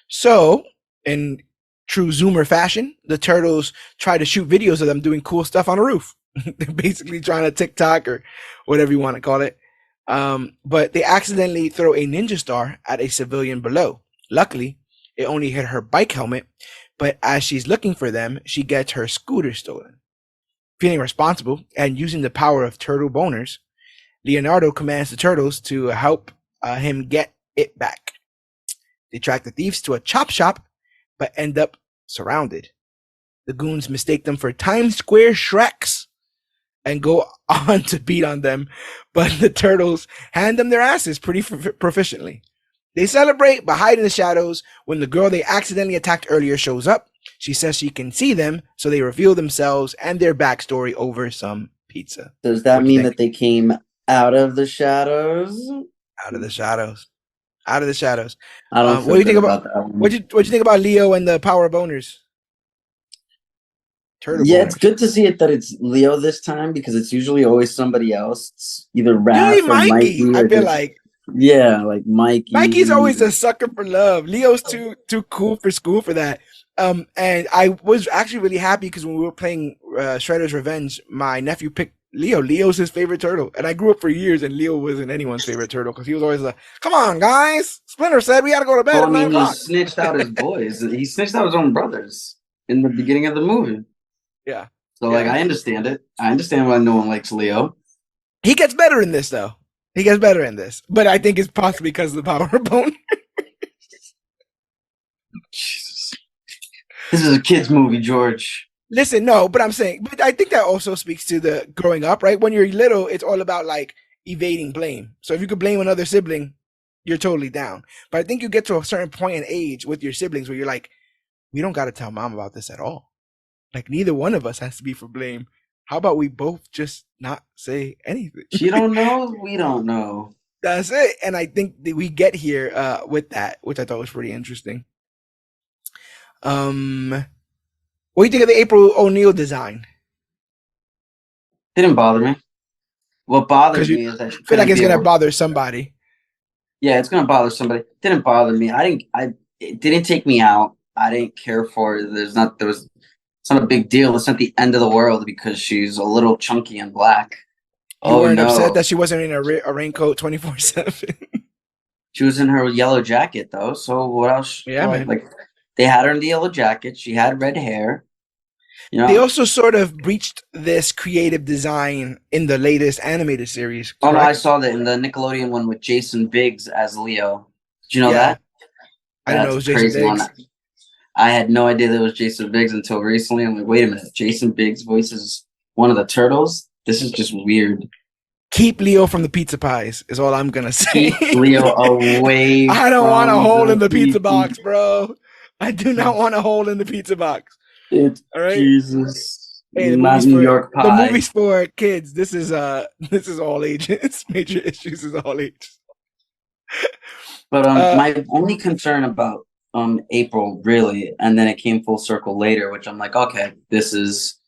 So in true Zoomer fashion, the turtles try to shoot videos of them doing cool stuff on a roof. They're basically trying to TikTok or whatever you want to call it. But they accidentally throw a ninja star at a civilian below. Luckily, it only hit her bike helmet, but as she's looking for them, she gets her scooter stolen. Feeling responsible and using the power of turtle boners, Leonardo commands the turtles to help him get it back. They track the thieves to a chop shop, but end up surrounded. The goons mistake them for Times Square Shreks and go on to beat on them, but the turtles hand them their asses pretty proficiently. They celebrate but hide in the shadows when the girl they accidentally attacked earlier shows up. She says she can see them, so they reveal themselves and their backstory over some pizza. Does that mean that they came out of the shadows? Out of the shadows. Out of the shadows. I don't. What do you think about that? What do you think about Leo and the power of boners? Turtle Yeah, boners. it's good to see it that it's Leo this time because it's usually always somebody else. It's either Usually Raph or Mikey. Mikey I or feel just like like Mikey's Mikey. always a sucker for love. Leo's too cool for school for that. And I was actually really happy because when we were playing Shredder's Revenge, my nephew picked Leo. Leo's his favorite turtle, and I grew up for years, and Leo wasn't anyone's favorite turtle because he was always like, "Come on, guys! Splinter said we got to go to bed Well, at I 9 mean, he o'clock." snitched out his boys. He snitched out his own brothers in the beginning of the movie. Yeah. So, like, I understand it. I understand why no one likes Leo. He gets better in this, though. He gets better in this, but I think it's possibly because of the power of bone. Jesus. This is a kid's movie, George. Listen, no, but I'm saying, but I think that also speaks to the growing up, right? When you're little, it's all about like evading blame. So if you could blame another sibling, you're totally down. But I think you get to a certain point in age with your siblings where you're like, we don't got to tell mom about this at all. Like neither one of us has to be for blame. How about we both just not say anything? She don't know. We don't know. That's it. And I think that we get here with that, which I thought was pretty interesting. What do you think of the April O'Neil design? Didn't bother me. What bothered me is that I feel like it's gonna bother somebody. Yeah, it's gonna bother somebody. Didn't bother me. It didn't take me out. I didn't care for it. It's not a big deal. It's not the end of the world because she's a little chunky and black. You weren't upset that she wasn't in a raincoat 24/7. She was in her yellow jacket though. So what else? Yeah, man. Like they had her in the yellow jacket. She had red hair. You know? They also sort of breached this creative design in the latest animated series. Correct? Oh, no, I saw that in the Nickelodeon one with Jason Biggs as Leo. Did you know that? I didn't know it was Jason Biggs. One. I had no idea that it was Jason Biggs until recently. I'm like, wait a minute. Jason Biggs voices one of the turtles? This is just weird. Keep Leo from the pizza pies is all I'm going to say. Keep Leo away I don't want a hole in the pizza box, bro. I do not want a hole in the pizza box. It's all right? Jesus. Hey, the movies for kids. This is all ages. Major Issues is all ages. But my only concern about April really, and then it came full circle later, which I'm like, okay, this is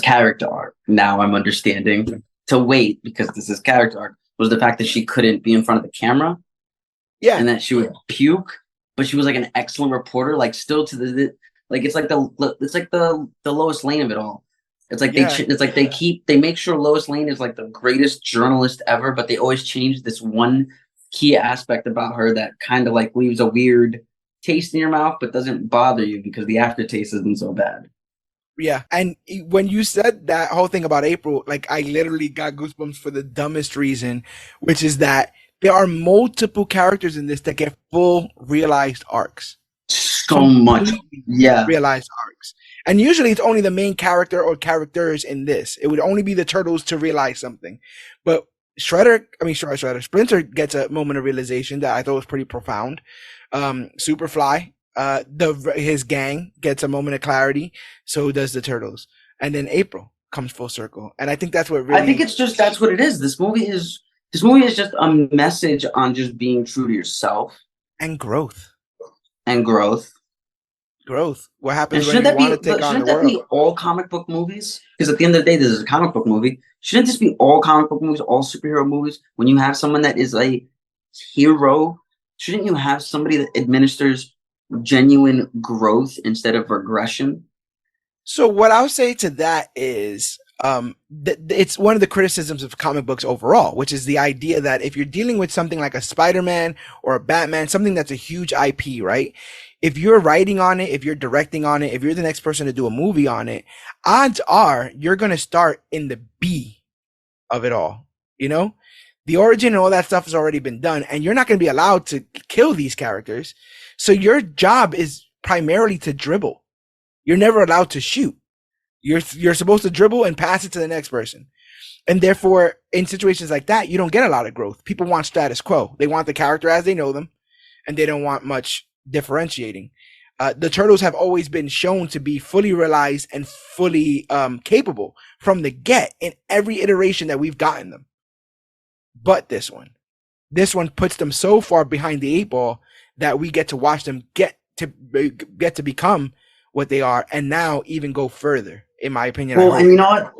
character arc. Now I'm understanding to wait because this is character arc. Was the fact that she couldn't be in front of the camera, and that she would puke, but she was like an excellent reporter. Like still to the like it's like the Lois Lane of it all. It's like they make sure Lois Lane is like the greatest journalist ever, but they always change this one key aspect about her that kind of like leaves a weird taste in your mouth, but doesn't bother you because the aftertaste isn't so bad. Yeah, and when you said that whole thing about April, like I literally got goosebumps for the dumbest reason, which is that there are multiple characters in this that get full realized arcs. So much, yeah, realized arcs. And usually it's only the main character or characters in this. It would only be the turtles to realize something. But Splinter gets a moment of realization that I thought was pretty profound. Superfly, his gang gets a moment of clarity. So does the turtles. And then April comes full circle. And I think that's what really... I think that's what it is. This movie is just a message on just being true to yourself. And growth. What happens when you want to take on the world? Shouldn't that be all comic book movies? Because at the end of the day, this is a comic book movie. Shouldn't this be all comic book movies, all superhero movies? When you have someone that is a hero, shouldn't you have somebody that administers genuine growth instead of regression? So what I'll say to that is it's one of the criticisms of comic books overall, which is the idea that if you're dealing with something like a Spider-Man or a Batman, something that's a huge IP, right? If you're writing on it, if you're directing on it, if you're the next person to do a movie on it, odds are you're going to start in the B of it all. You know, the origin and all that stuff has already been done, and you're not going to be allowed to kill these characters. So your job is primarily to dribble. You're never allowed to shoot. You're supposed to dribble and pass it to the next person. And therefore, in situations like that, you don't get a lot of growth. People want status quo. They want the character as they know them, and they don't want much differentiating. The turtles have always been shown to be fully realized and fully capable from the get in every iteration that we've gotten them. But this one puts them so far behind the 8 ball that we get to watch them get to become what they are, and now even go further in my opinion. Well, and you know what?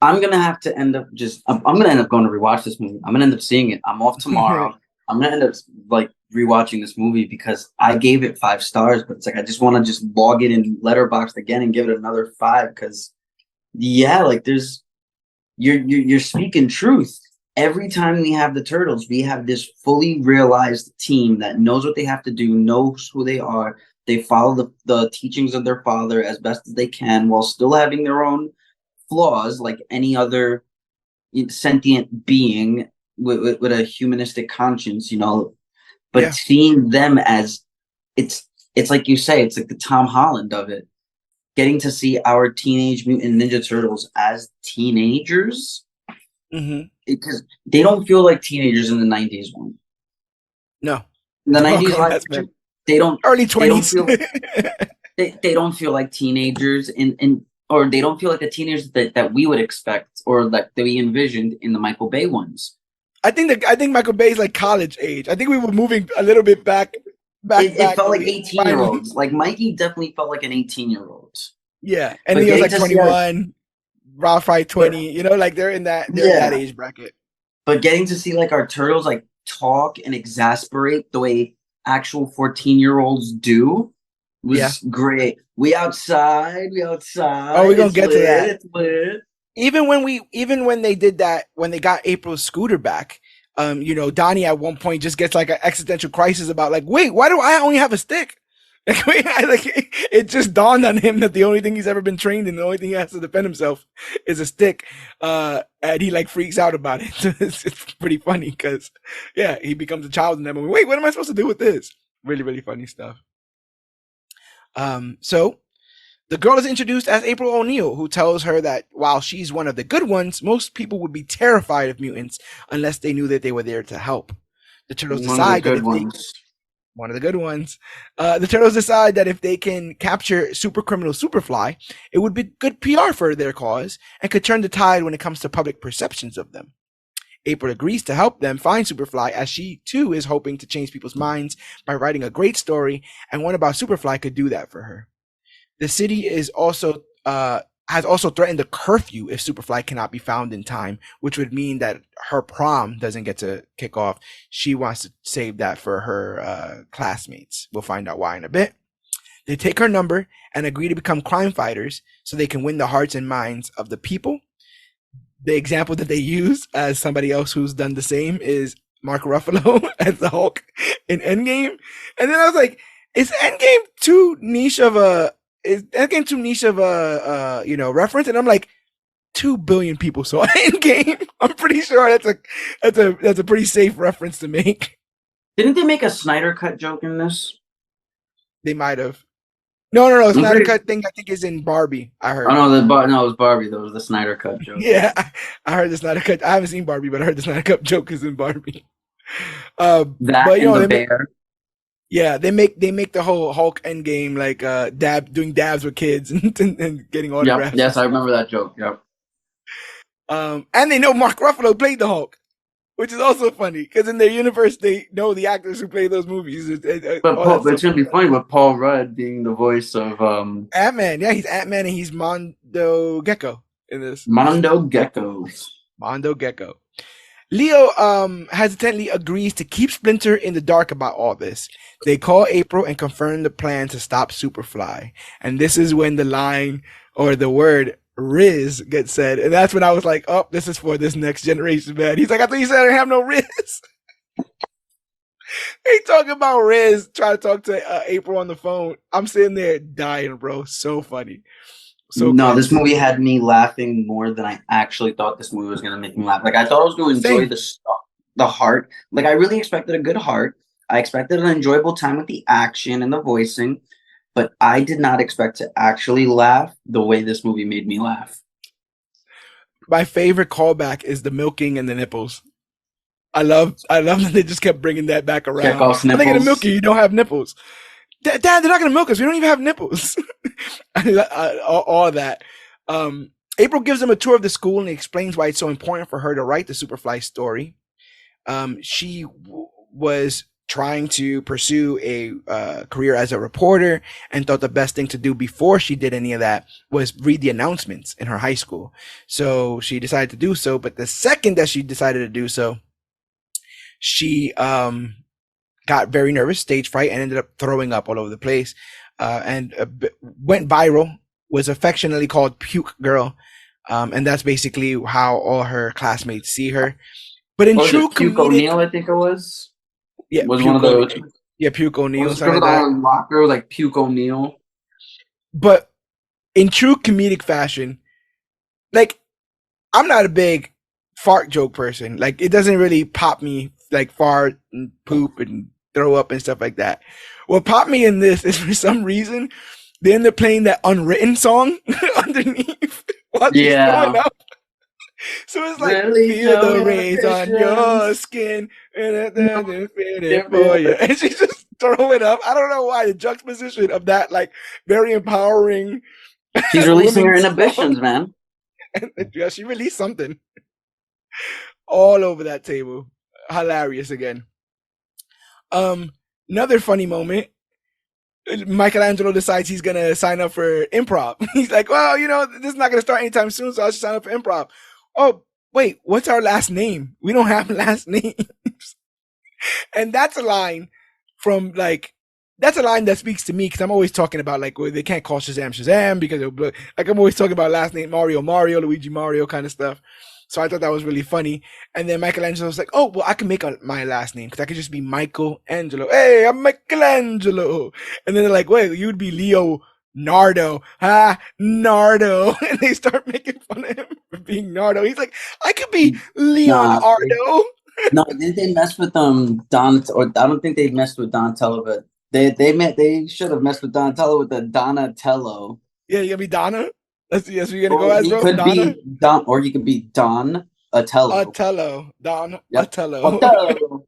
I'm gonna have to end up I'm gonna end up going to rewatch this movie. I'm gonna end up seeing it. I'm off tomorrow. I'm gonna end up like rewatching this movie because I gave it 5 stars, but it's like I just want to just log it in Letterboxd again and give it another 5 because like you're speaking truth. Every time we have the Turtles, we have this fully realized team that knows what they have to do, knows who they are. They follow the teachings of their father as best as they can while still having their own flaws like any other sentient being with a humanistic conscience, but seeing them as it's like you say, it's like the Tom Holland of it, getting to see our Teenage Mutant Ninja Turtles as teenagers, because they don't feel like teenagers in the 90s one. No, in the 90s they don't early 20s. They don't feel like teenagers or they don't feel like the teenagers that we would expect or that we envisioned in the Michael Bay ones. I think Michael Bay's like college age. I think we were moving a little bit back. It felt like 18-year-olds. Like Mikey definitely felt like an 18-year-old. Yeah, and he was like 21. Ralph Fry 20. Like they're in that age bracket. But getting to see like our Turtles like talk and exasperate the way actual 14-year-olds do was great. We outside. Oh, we're gonna get to that. It's lit. Even when they did that, when they got April's scooter back, Donnie at one point just gets like an existential crisis about like, wait, why do I only have a stick? It just dawned on him that the only thing he's ever been trained in, the only thing he has to defend himself is a stick. And he like freaks out about it. So it's pretty funny because he becomes a child in that moment. Wait, what am I supposed to do with this? Really, really funny stuff. So the girl is introduced as April O'Neil, who tells her that while she's one of the good ones, most people would be terrified of mutants unless they knew that they were there to help. The Turtles decide that one of the good ones. The Turtles decide that if they can capture super criminal Superfly, it would be good PR for their cause and could turn the tide when it comes to public perceptions of them. April agrees to help them find Superfly, as she too is hoping to change people's minds by writing a great story, and one about Superfly could do that for her. The city is also has also threatened a curfew if Superfly cannot be found in time, which would mean that her prom doesn't get to kick off. She wants to save that for her classmates. We'll find out why in a bit. They take her number and agree to become crime fighters so they can win the hearts and minds of the people. The example that they use as somebody else who's done the same is Mark Ruffalo as the Hulk in Endgame. And then I was like, is Endgame too niche of a reference? And I'm like, 2 billion people saw Endgame. I'm pretty sure that's a pretty safe reference to make. Didn't they make a Snyder Cut joke in this? They might have. No. Snyder Cut thing I think is in Barbie. I heard. Oh no, it was Barbie. That was the Snyder Cut joke. Yeah, I heard the Snyder Cut. I haven't seen Barbie, but I heard the Snyder Cut joke is in Barbie. The bear. Yeah, they make the whole Hulk Endgame like doing dabs with kids and getting autographs. Yep. Yes, I remember that joke. Yep. And they know Mark Ruffalo played the Hulk, which is also funny because in their universe they know the actors who play those movies. But it's gonna be funny with Paul Rudd being the voice of Ant-Man. Yeah, he's Ant-Man and he's Mondo Gecko in this. Mondo Gecko. Leo hesitantly agrees to keep Splinter in the dark about all this. They call April and confirm the plan to stop Superfly. And this is when the line or the word Riz gets said. And that's when I was like, oh, this is for this next generation, man. He's like, I thought you said I didn't have no Riz. He talking about Riz, trying to talk to April on the phone. I'm sitting there dying, bro. So funny. This movie had me laughing more than I actually thought this movie was going to make me laugh. Like, I thought I was going to enjoy the heart. Like, I really expected a good heart. I expected an enjoyable time with the action and the voicing, but I did not expect to actually laugh the way this movie made me laugh. My favorite callback is the milking and the nipples. I love that they just kept bringing that back around. Check off nipples. I'm going to milk you. You don't have nipples. Dad, they're not going to milk us. We don't even have nipples. All of that. April gives them a tour of the school and explains why it's so important for her to write the Superfly story. She was trying to pursue a career as a reporter, and thought the best thing to do before she did any of that was read the announcements in her high school. So she decided to do so. But the second that she decided to do so, she got very nervous, stage fright, and ended up throwing up all over the place, and went viral, was affectionately called Puke Girl. And that's basically how all her classmates see her. But in true Puke O'Neill, I think it was. Yeah, was one of those. Yeah, Puke O'Neill. Was like that. Locker like Puke O'Neill. But in true comedic fashion, like, I'm not a big fart joke person. Like, it doesn't really pop me, like fart and poop and throw up and stuff like that. What popped me in this is, for some reason, they end up playing that Unwritten song underneath while she's throwing up. So it's like, really feel the rays on your skin, and she's just throwing up. I don't know why the juxtaposition of that, like, very empowering. She's releasing her inhibitions, man. And, yeah, she released something all over that table. Hilarious again. Another funny moment. Michelangelo decides he's gonna sign up for improv. He's like, well, this is not gonna start anytime soon, so I should sign up for improv. Oh, wait, what's our last name? We don't have last names. And that's a line that speaks to me, because I'm always talking about, like, well, they can't call Shazam Shazam because like, I'm always talking about last name Mario, Luigi Mario kind of stuff. So I thought that was really funny. And then Michelangelo was like, oh, well, I can make my last name, because I could just be Michelangelo. Hey, I'm Michelangelo. And then they're like, wait, you'd be Leo Nardo. Nardo. And they start making fun of him for being Nardo. He's like, I could be Leonardo. No, didn't they mess with Don? Or I don't think they messed with Donatello, but they should have messed with Donatello with the Donatello. Yeah, you gonna be Donna? That's what you're gonna go as, bro. He could be Don, or he could be Don Atello. Don yep. Atello.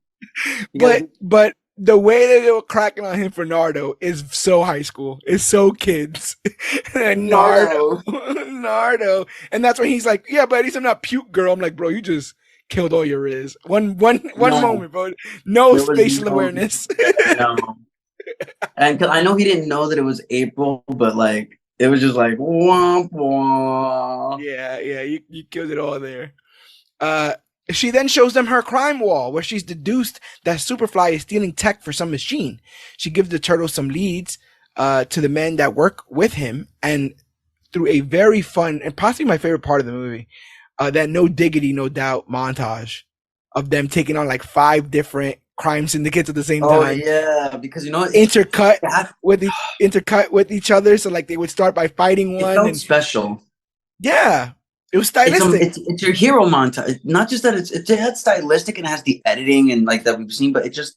But the way that they were cracking on him for Nardo is so high school. It's so kids. And Nardo. And that's when he's like, yeah, but at least I'm not Puke Girl. I'm like, bro, you just killed all your Riz. One moment, bro. No spatial awareness. No. And cause I know he didn't know that it was April, but like, it was just like, womp womp. Yeah, you killed it all there. She then shows them her crime wall, where she's deduced that Superfly is stealing tech for some machine. She gives the turtle some leads to the men that work with him, and through a very fun and possibly my favorite part of the movie, that no diggity, no doubt montage of them taking on like 5 different crime syndicates at the same time. Oh yeah, because intercut with each other. So like they would start by fighting one. It felt special. Yeah, it was stylistic. It's your hero montage. Not just that it's stylistic and it has the editing and like that we've seen, but it just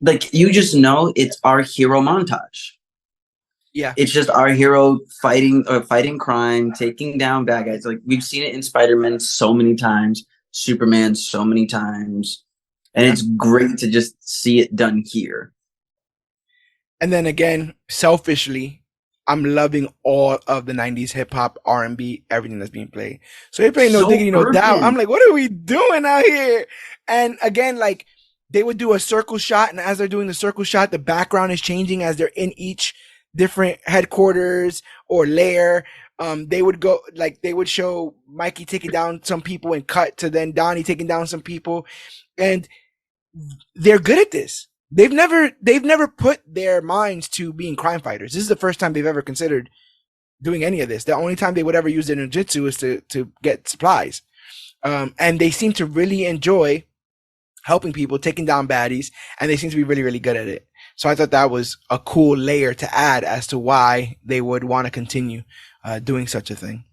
like you just know it's our hero montage. Yeah, it's just our hero fighting crime, taking down bad guys. Like we've seen it in Spider-Man so many times, Superman so many times. And it's great to just see it done here. And then again, selfishly, I'm loving all of the 90s hip-hop, R&B, everything that's being played. So they play No Diggity, No Doubt. I'm like, what are we doing out here? And again, like, they would do a circle shot, and as they're doing the circle shot, the background is changing as they're in each different headquarters or lair. They would show Mikey taking down some people and cut to then Donnie taking down some people. And they're good at this. They've never put their minds to being crime fighters. This is the first time they've ever considered doing any of this. The only time they would ever use their ninjutsu is to get supplies. And they seem to really enjoy helping people, taking down baddies, and they seem to be really, really good at it. So I thought that was a cool layer to add as to why they would want to continue doing such a thing.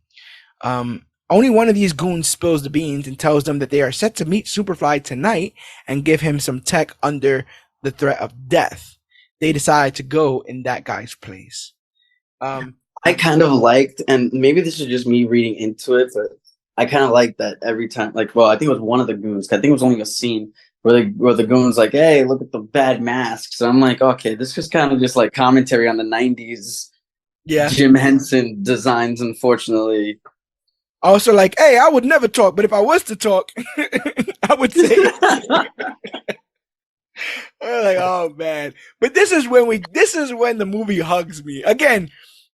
Only one of these goons spills the beans and tells them that they are set to meet Superfly tonight and give him some tech under the threat of death. They decide to go in that guy's place. I kind of liked, and maybe this is just me reading into it, but I kind of liked that every time. Like, well, I think it was one of the goons. I think it was only a scene where the goon's like, "Hey, look at the bad masks." So I'm like, okay, this is kind of just like commentary on the '90s. Yeah, Jim Henson designs, unfortunately. Also, like, hey, I would never talk, but if I was to talk, I would say. like, oh man. But this is when the movie hugs me. Again,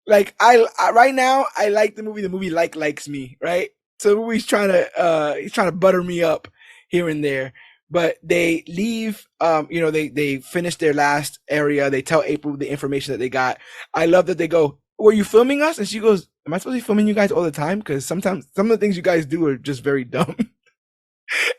like I right now, I like the movie. The movie likes me, right? So the movie's he's trying to butter me up here and there. But they leave, they finish their last area. They tell April the information that they got. I love that they go, were you filming us? And she goes, am I supposed to be filming you guys all the time? Because sometimes some of the things you guys do are just very dumb.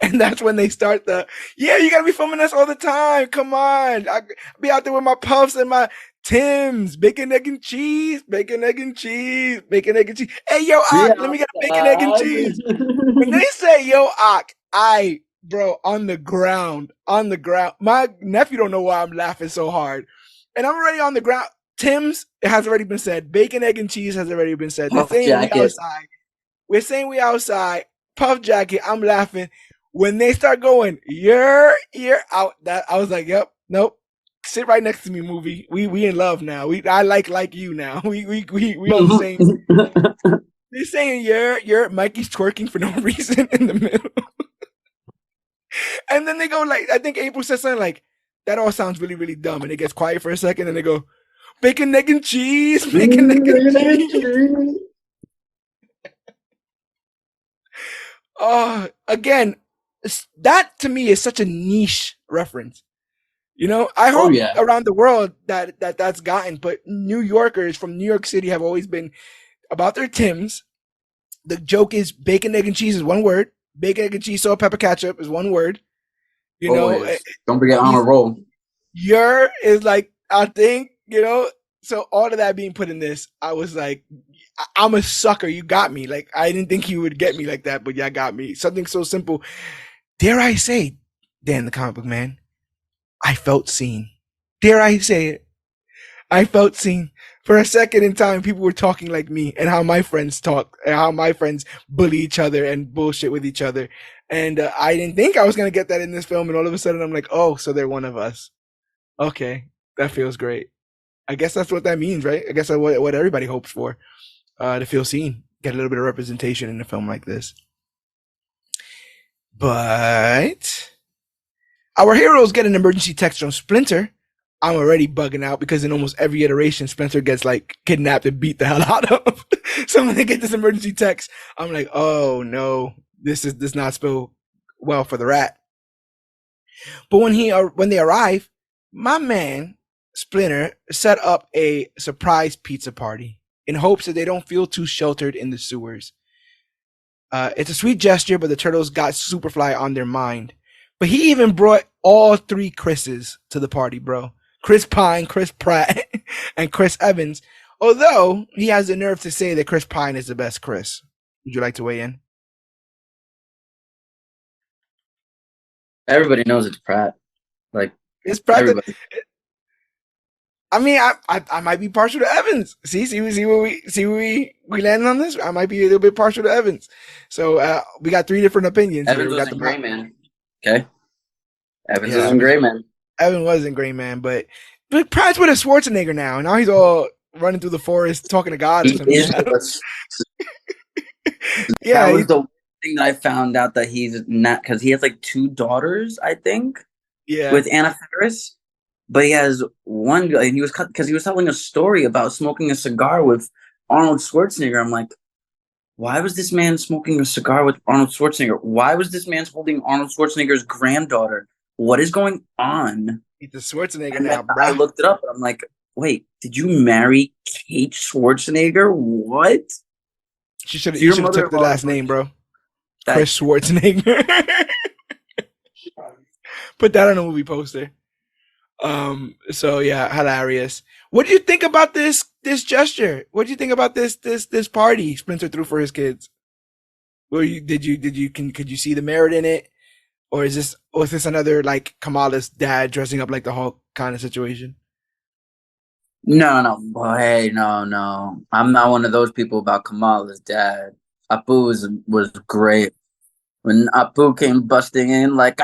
And that's when they start you gotta be filming us all the time. Come on. I'll be out there with my puffs and my Tim's, bacon, egg, and cheese, bacon, egg, and cheese, bacon, egg, and cheese. Hey, yo, Ak, let me get a bacon, egg, and cheese. When they say, yo, Ak, bro, on the ground. My nephew don't know why I'm laughing so hard. And I'm already on the ground. Tim's, it has already been said. Bacon, egg, and cheese has already been said. They're saying we outside. We're saying we outside. Puff jacket, I'm laughing. When they start going, you're out, that I was like, yep, nope. Sit right next to me, movie. We in love now. I like you now. We on the same. They're saying you're Mikey's twerking for no reason in the middle. And then they go like, I think April says something like, that all sounds really, really dumb. And it gets quiet for a second and they go, bacon, egg, and cheese, bacon, egg, and cheese. Again, that to me is such a niche reference. I hope around the world that's gotten, but New Yorkers from New York City have always been about their Tims. The joke is bacon, egg, and cheese is one word. Bacon, egg, and cheese, salt, pepper, ketchup is one word. Don't forget on a roll. Your is like, I think, so all of that being put in this, I was like, I'm a sucker. You got me. Like, I didn't think you would get me like that, but yeah, got me. Something so simple. Dare I say, Dan the comic book man, I felt seen. Dare I say it? I felt seen. For a second in time, people were talking like me and how my friends talk and how my friends bully each other and bullshit with each other. And I didn't think I was going to get that in this film. And all of a sudden I'm like, oh, so they're one of us. Okay. That feels great. I guess that's what that means, right? I guess that's what everybody hopes for, to feel seen, get a little bit of representation in a film like this. But our heroes get an emergency text from Splinter. I'm already bugging out because in almost every iteration, Splinter gets like kidnapped and beat the hell out of. So when they get this emergency text, I'm like, oh no, this does not spell well for the rat. But when they arrive, my man Splinter set up a surprise pizza party in hopes that they don't feel too sheltered in the sewers. It's a sweet gesture, but the turtles got Superfly on their mind. But he even brought all three Chris's to the party, bro. Chris Pine, Chris Pratt, and Chris Evans. Although he has the nerve to say that Chris Pine is the best Chris. Would you like to weigh in? Everybody knows it's Pratt. Like, it's Pratt. I mean, I might be partial to Evans. See where we land on this. I might be a little bit partial to Evans. So we got three different opinions. Evans was in Gray Man. Okay. Evans was in Gray Man. Evan was in Gray Man, but Pratt's with a Schwarzenegger now, and now he's all running through the forest talking to God. Yeah, that was the thing that I found out that he's not, because he has like two daughters, I think. Yeah. With Anna Faris. But he has one, and he was telling a story about smoking a cigar with Arnold Schwarzenegger. I'm like, why was this man smoking a cigar with Arnold Schwarzenegger? Why was this man holding Arnold Schwarzenegger's granddaughter? What is going on? He's the Schwarzenegger now, bro. I looked it up, and I'm like, wait, did you marry Kate Schwarzenegger? What? You should have took the last name, bro. Chris Schwarzenegger. Put that on a movie poster. So yeah, hilarious. What do you think about this gesture? What do you think about this party Splinter threw for his kids? Could you see the merit in it? Or is this another like Kamala's dad dressing up like the Hulk kind of situation? No. Hey, no. I'm not one of those people about Kamala's dad. Apu was great. When Apu came busting in like,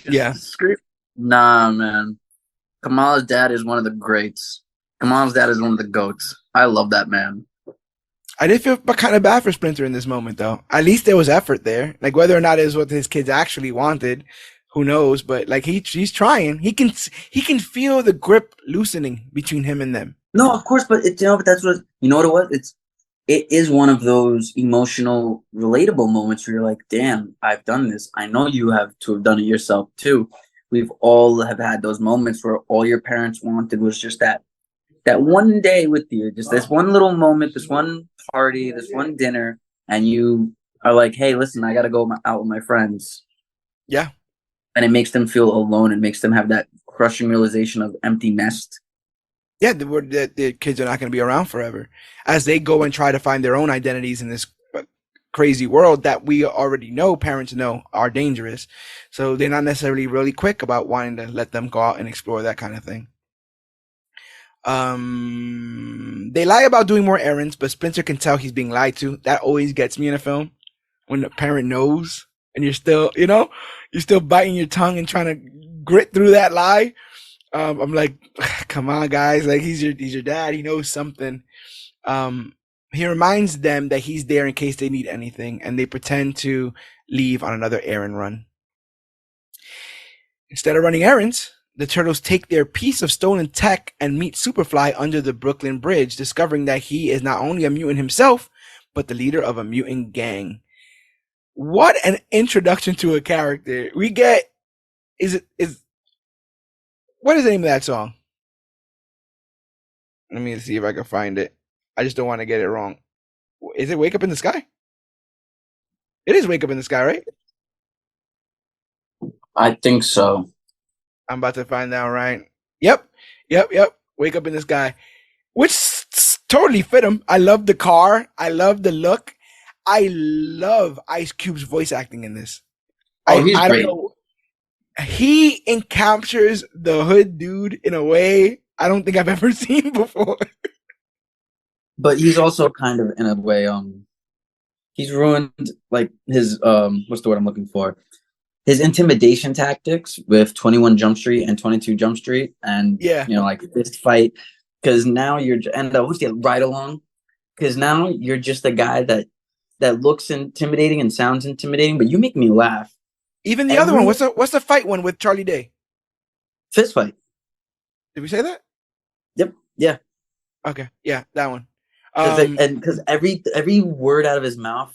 yeah. Scream. Nah, man. Kamala's dad is one of the greats. Kamala's dad is one of the goats. I love that man. I did feel kind of bad for Splinter in this moment, though. At least there was effort there. Like, whether or not it was what his kids actually wanted, who knows? But like he's trying. He can feel the grip loosening between him and them. No, of course, but but that's what what it was. It is one of those emotional, relatable moments where you're like, damn, I've done this. I know you have to have done it yourself too. We've all have had those moments where all your parents wanted was just that one day with you, just this one little moment, this one party, this one dinner, and you are like, hey, listen, I got to go out with my friends. Yeah. And it makes them feel alone. It makes them have that crushing realization of empty nest. Yeah, the kids are not going to be around forever as they go and try to find their own identities in this crazy world that we already know, parents know, are dangerous. So they're not necessarily really quick about wanting to let them go out and explore that kind of thing. They lie about doing more errands, but Splinter can tell he's being lied to. That always gets me in a film when the parent knows and you're still, you're still biting your tongue and trying to grit through that lie. I'm like, come on, guys! Like he's your dad. He knows something. He reminds them that he's there in case they need anything, and they pretend to leave on another errand run. Instead of running errands, the turtles take their piece of stolen tech and meet Superfly under the Brooklyn Bridge, discovering that he is not only a mutant himself, but the leader of a mutant gang. What an introduction to a character. We get what is the name of that song? Let me see if I can find it. I just don't want to get it wrong. Is it Wake Up in the Sky? It is Wake Up in the Sky, right? I think so. I'm about to find out right. Yep. Wake Up in the Sky. Which totally fit him. I love the car. I love the look. I love Ice Cube's voice acting in this. He's great. Don't know. He encaptures the hood dude in a way I don't think I've ever seen before. But he's also kind of in a way, he's ruined like his what's the word I'm looking for? His intimidation tactics with 21 Jump Street and 22 Jump Street, and like this fight, because now you're what's the ride along? Because now you're just a guy that looks intimidating and sounds intimidating, but you make me laugh. Even the other one, what's the fight one with Charlie Day? Fist fight. Did we say that? Yep. Yeah. Okay. Yeah, that one. Because every word out of his mouth,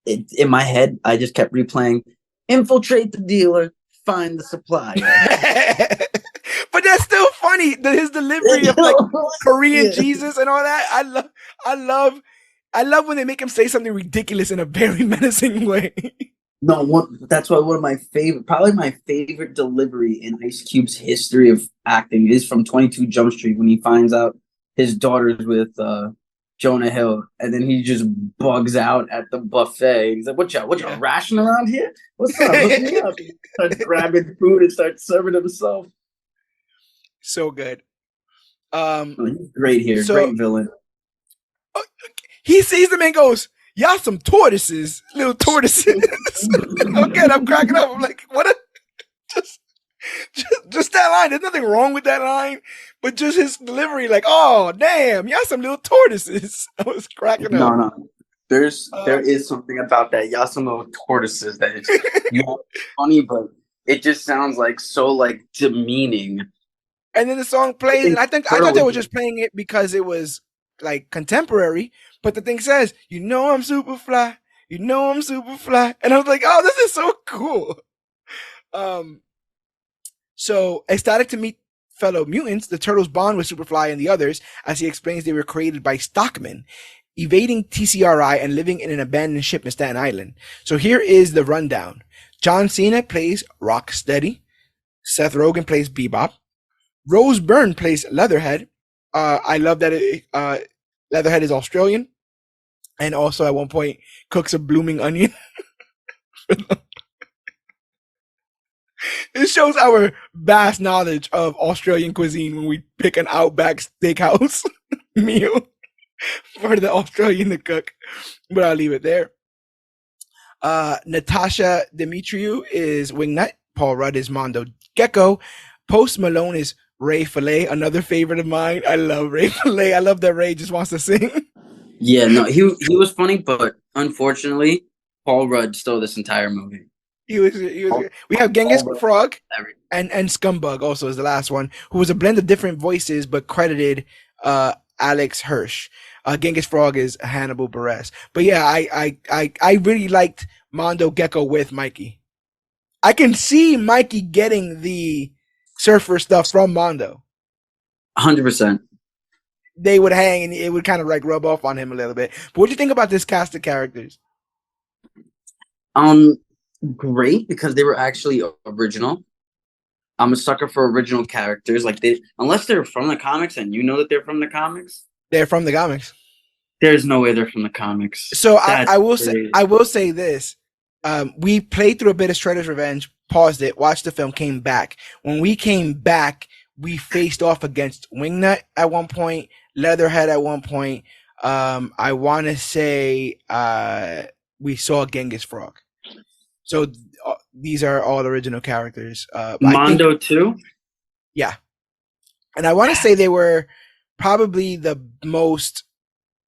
in my head, I just kept replaying, infiltrate the dealer, find the supplier. But that's still funny. His delivery of like Korean Jesus and all that. I love when they make him say something ridiculous in a very menacing way. No, that's why one of my favorite delivery in Ice Cube's history of acting is from 22 Jump Street when he finds out his daughter's with Jonah Hill, and then he just bugs out at the buffet. He's like, "What y'all ration around here? What's up? Hook me up." He starts grabbing food and starts serving himself. So good. He's great here. Great villain. He sees them and goes, "Y'all some tortoises, little tortoises." Again, I'm cracking up. I'm like, what a just that line. There's nothing wrong with that line, but just his delivery, like, oh damn, y'all some little tortoises. I was cracking up. No. There is something about that. Y'all some little tortoises that is funny, but it just sounds like so like demeaning. And then the song plays, and I thought they were just playing it because it was like contemporary. But the thing says, I'm Superfly. I'm Superfly. And I was like, oh, this is so cool. So ecstatic to meet fellow mutants, the turtles bond with Superfly and the others as he explains they were created by Stockman, evading TCRI and living in an abandoned ship in Staten Island. So here is the rundown. John Cena plays Rocksteady. Seth Rogen plays Bebop. Rose Byrne plays Leatherhead. I love that Leatherhead is Australian. And also at one point cooks a blooming onion. It shows our vast knowledge of Australian cuisine when we pick an Outback Steakhouse meal for the Australian to cook. But I'll leave it there. Natasha Demetriou is Wingnut. Paul Rudd is Mondo Gecko. Post Malone is Ray Fillet, another favorite of mine. I love Ray Fillet. I love that Ray just wants to sing. Yeah, no, he was funny, but unfortunately, Paul Rudd stole this entire movie. He was. We have Genghis Frog and Scumbug also is the last one, who was a blend of different voices but credited Alex Hirsch. Genghis Frog is Hannibal Buress. But yeah, I really liked Mondo Gecko with Mikey. I can see Mikey getting the surfer stuff from Mondo. 100%. They would hang and it would kind of like rub off on him a little bit. But what do you think about this cast of characters? Great, because they were actually original. I'm a sucker for original characters. Like unless they're from the comics and you know that they're from the comics. They're from the comics. There's no way they're from the comics. So I will say this. We played through a bit of Shredder's Revenge, paused it, watched the film, came back. When we came back, we faced off against Wingnut at one point, Leatherhead at one point. I want to say we saw Genghis Frog. So these are all original characters. Mondo too? Yeah. And I want to say they were probably the most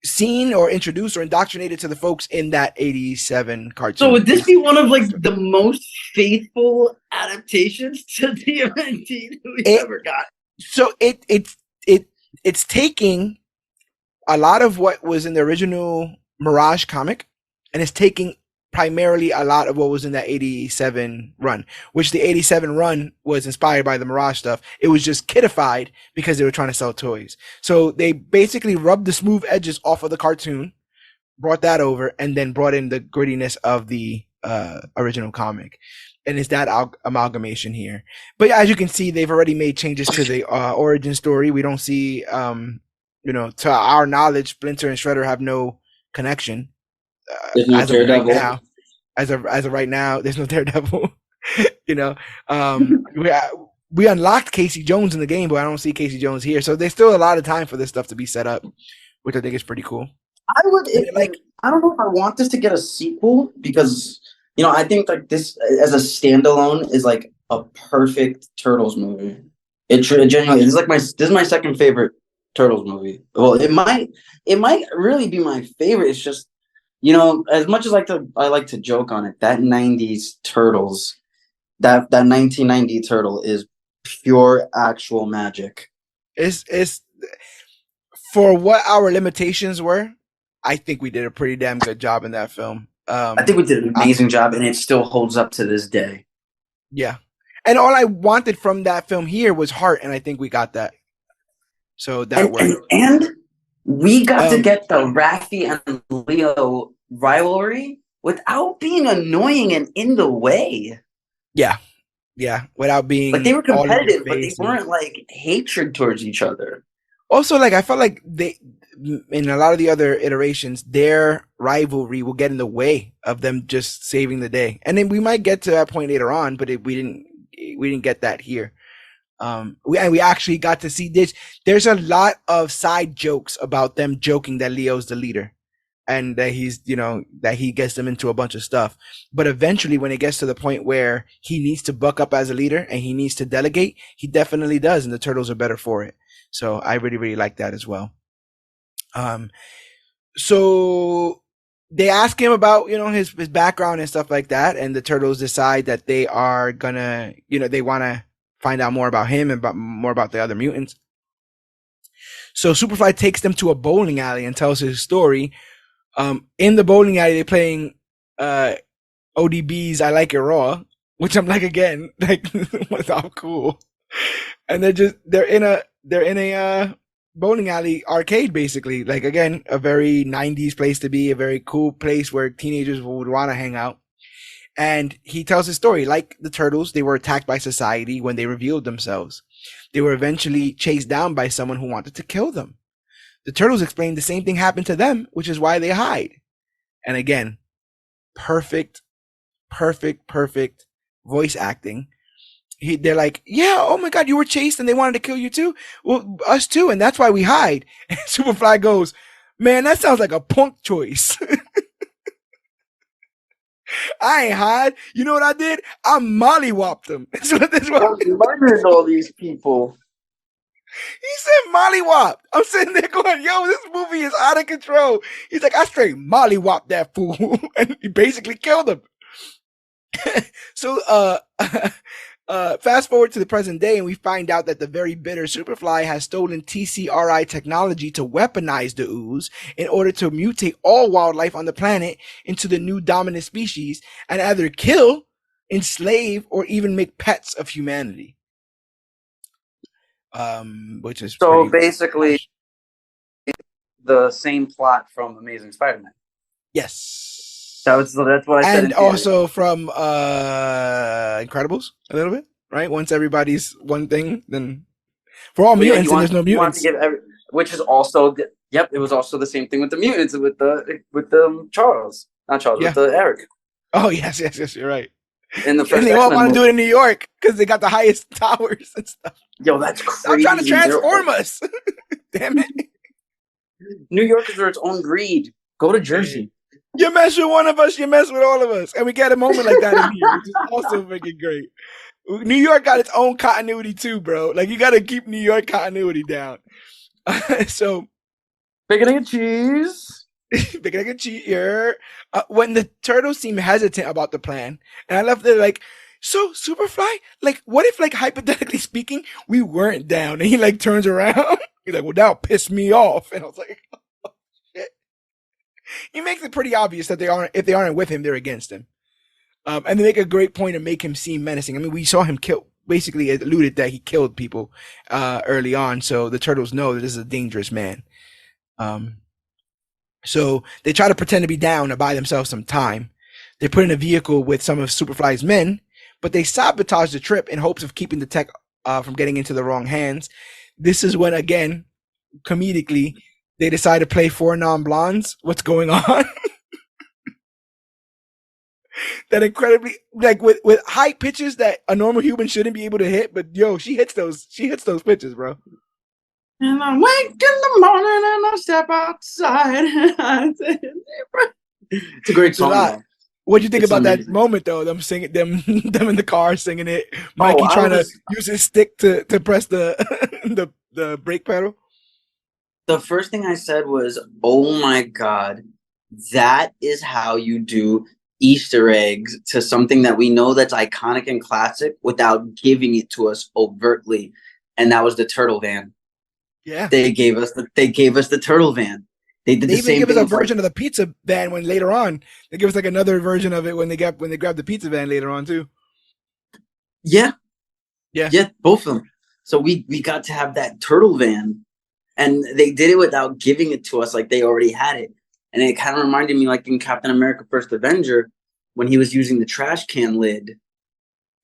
seen or introduced or indoctrinated to the folks in that 87 cartoon. So would this be one of like the most faithful adaptations to the event we ever got? So it's taking a lot of what was in the original Mirage comic and it's taking primarily a lot of what was in that 87 run, which the 87 run was inspired by the Mirage stuff. It was just kidified because they were trying to sell toys. So they basically rubbed the smooth edges off of the cartoon, brought that over, and then brought in the grittiness of the original comic. And it's that amalgamation here. But as you can see, they've already made changes to the origin story. We don't see, to our knowledge, Splinter and Shredder have no connection. There's no Daredevil. As of right now, there's no Daredevil. We unlocked Casey Jones in the game, but I don't see Casey Jones here. So there's still a lot of time for this stuff to be set up, which I think is pretty cool. I don't know if I want this to get a sequel because I think like this as a standalone is like a perfect Turtles movie. It genuinely is like this is my second favorite Turtles movie. Well, it might really be my favorite. It's just as much as I like to joke on it, that 90s Turtles, that 1990 Turtle is pure actual magic. It's for what our limitations were, I think we did a pretty damn good job in that film. I think we did an amazing job, and it still holds up to this day. Yeah. And all I wanted from that film here was heart, and I think we got that. So that worked. And we got to get the Raffi and Leo rivalry without being annoying and in the way. Yeah. Yeah. Without being like they were competitive, but they weren't like hatred towards each other. Also, like I felt like they in a lot of the other iterations, their rivalry will get in the way of them just saving the day. And then we might get to that point later on, but we didn't get that here. We actually got to see this. There's a lot of side jokes about them joking that Leo's the leader and that he's, that he gets them into a bunch of stuff. But eventually when it gets to the point where he needs to buck up as a leader and he needs to delegate, he definitely does. And the Turtles are better for it. So I really, really like that as well. So they ask him about, his background and stuff like that. And the Turtles decide that they are gonna, they want to find out more about him and more about the other mutants. So Superfly takes them to a bowling alley and tells his story. In the bowling alley, they're playing ODB's I Like It Raw, which I'm like, again, like, what's all cool. And they're in a bowling alley arcade, basically. Like, again, a very 90s place to be, a very cool place where teenagers would want to hang out. And he tells his story. Like the Turtles, they were attacked by society when they revealed themselves. They were eventually chased down by someone who wanted to kill them. The Turtles explain the same thing happened to them, which is why they hide. And again, perfect voice acting. They're like, yeah, oh my God, you were chased and they wanted to kill you too? Well, us too, and that's why we hide. And Superfly goes, man, that sounds like a punk choice. I ain't hide. You know what I did? I mollywopped them. That's what I'm murdering all these people. He said mollywop. I'm sitting there going, yo, this movie is out of control. He's like, I straight mollywopped that fool. And he basically killed him. So fast forward to the present day, and we find out that the very bitter Superfly has stolen TCRI technology to weaponize the ooze in order to mutate all wildlife on the planet into the new dominant species and either kill, enslave, or even make pets of humanity. Which is so basically the same plot from Amazing Spider-Man. Yes. That's what I said. And also from Incredibles a little bit, right? Once everybody's one thing, then for all mutants, and there's no mutants. Which is also it was also the same thing with the mutants with the Charles, not Charles, with the Eric. Oh yes, you're right. In the first, and they all want to do it in New York because they got the highest towers and stuff. Yo, that's crazy. Stop trying to transform us. Damn it. New Yorkers are its own breed. Go to Jersey. You mess with one of us, you mess with all of us. And we get a moment like that in here, which is also freaking great. New York got its own continuity too, bro. Like, you got to keep New York continuity down. So, bacon, egg, and cheese. Bacon, egg, and cheese here. When the turtles seem hesitant about the plan, and I love they're like, so Superfly, like, what if, like, hypothetically speaking, we weren't down? And he like turns around. He's like, well, that'll piss me off. And I was like, oh, shit. He makes it pretty obvious that if they aren't with him, they're against him. And they make a great point to make him seem menacing. I mean, we saw him kill. Basically, it alluded that he killed people early on, so the turtles know that this is a dangerous man. So they try to pretend to be down to buy themselves some time. They put in a vehicle with some of Superfly's men, but they sabotage the trip in hopes of keeping the tech from getting into the wrong hands. This is when, again, comedically, they decide to play 4 non-blondes. What's going on? That incredibly, like, with high pitches that a normal human shouldn't be able to hit, but yo, she hits those pitches, bro. And I wake in the morning and I step outside. It's a great song. What'd you think about that moment though? Them singing, them in the car singing it. Mikey trying to use his stick to press the brake pedal. The first thing I said was, "Oh my god, that is how you do Easter eggs to something that we know that's iconic and classic without giving it to us overtly." And that was the turtle van. Yeah, they gave us the turtle van. They did the same thing. They even give us a version of the pizza van when later on they give us like another version of it when they grab the pizza van later on too. Yeah, both of them. So we got to have that turtle van, and they did it without giving it to us like they already had it. And it kind of reminded me, like in Captain America: First Avenger, when he was using the trash can lid,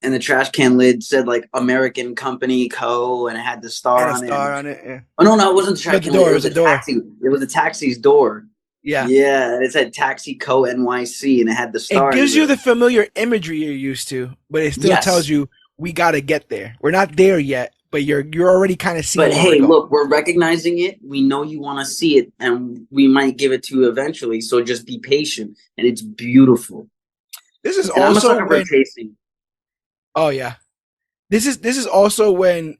and the trash can lid said like American Company Co. and it had the star on it. Yeah. Oh no, it wasn't the trash can lid. It was a door. Taxi. It was the taxi's door. Yeah. Yeah, and it said Taxi Co. NYC, and it had the star. It gives you the familiar imagery you're used to, but it still tells you we got to get there. We're not there yet, but you're already kind of seeing. But hey, look, we're recognizing it. We know you want to see it, and we might give it to you eventually. So just be patient, and it's beautiful. This is also when. Oh yeah, this is also when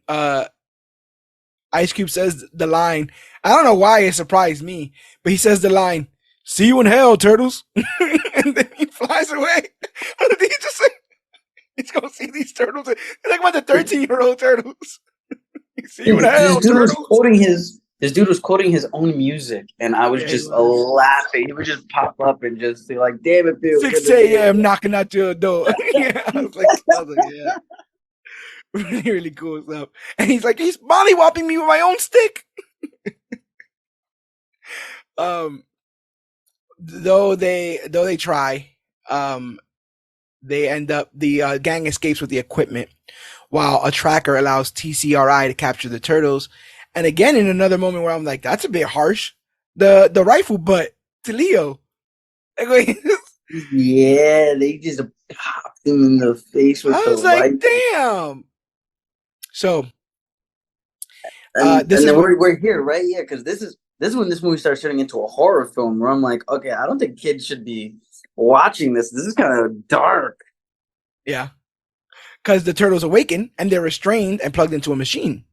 Ice Cube says the line. I don't know why it surprised me, but he says the line, "See you in hell, turtles," and then he flies away. He just like, he's gonna see these turtles. They're like about the 13-year-old turtles. See you in hell, turtles. This dude was quoting his own music, and I was just laughing. He would just pop up and just be like, "Damn it, Bill." 6 a.m. knocking at your door. Yeah, I was like, yeah. Really, really cool stuff. And he's like, he's mollywopping me with my own stick. Though they try, they end up, the gang escapes with the equipment, while a tracker allows TCRI to capture the turtles. And again, in another moment where I'm like, that's a bit harsh. The rifle butt to Leo. Yeah, they just popped him in the face with the rifle. I was like, damn. So, we're here, right? Yeah, because this is when this movie starts turning into a horror film where I'm like, okay, I don't think kids should be watching this. This is kind of dark. Yeah. Because the turtles awaken and they're restrained and plugged into a machine.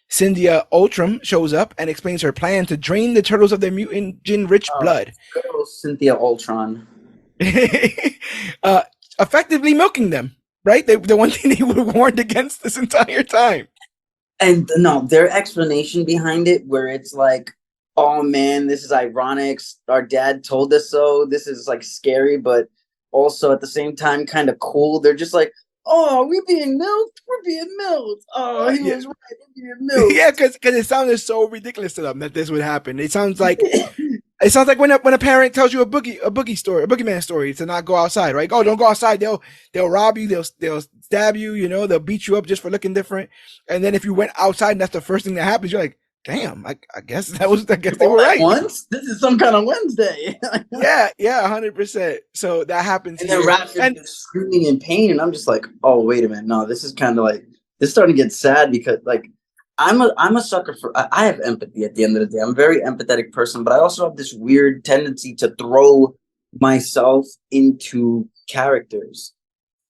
Cynthia Ultram shows up and explains her plan to drain the turtles of their mutant-rich blood. Cynthia Ultron. effectively milking them, right? The one thing they were warned against this entire time. And no, their explanation behind it, where it's like, oh man, this is ironic. Our dad told us so. This is like scary, but also at the same time kind of cool. They're just like, oh, we're being milked. We're being milked. Oh, he was right. We're being milked. Yeah, because it sounded so ridiculous to them that this would happen. It sounds like when a parent tells you a boogeyman story to not go outside, right? Oh, don't go outside. They'll rob you. They'll stab you. You know, they'll beat you up just for looking different. And then if you went outside and that's the first thing that happens, you're like, damn, I guess they were right. Once this is some kind of Wednesday. yeah, 100%. So that happens. And then Raph is screaming in pain, and I'm just like, oh, wait a minute, no, this is kind of like this is starting to get sad because like I'm a sucker for. I have empathy at the end of the day. I'm a very empathetic person, but I also have this weird tendency to throw myself into characters.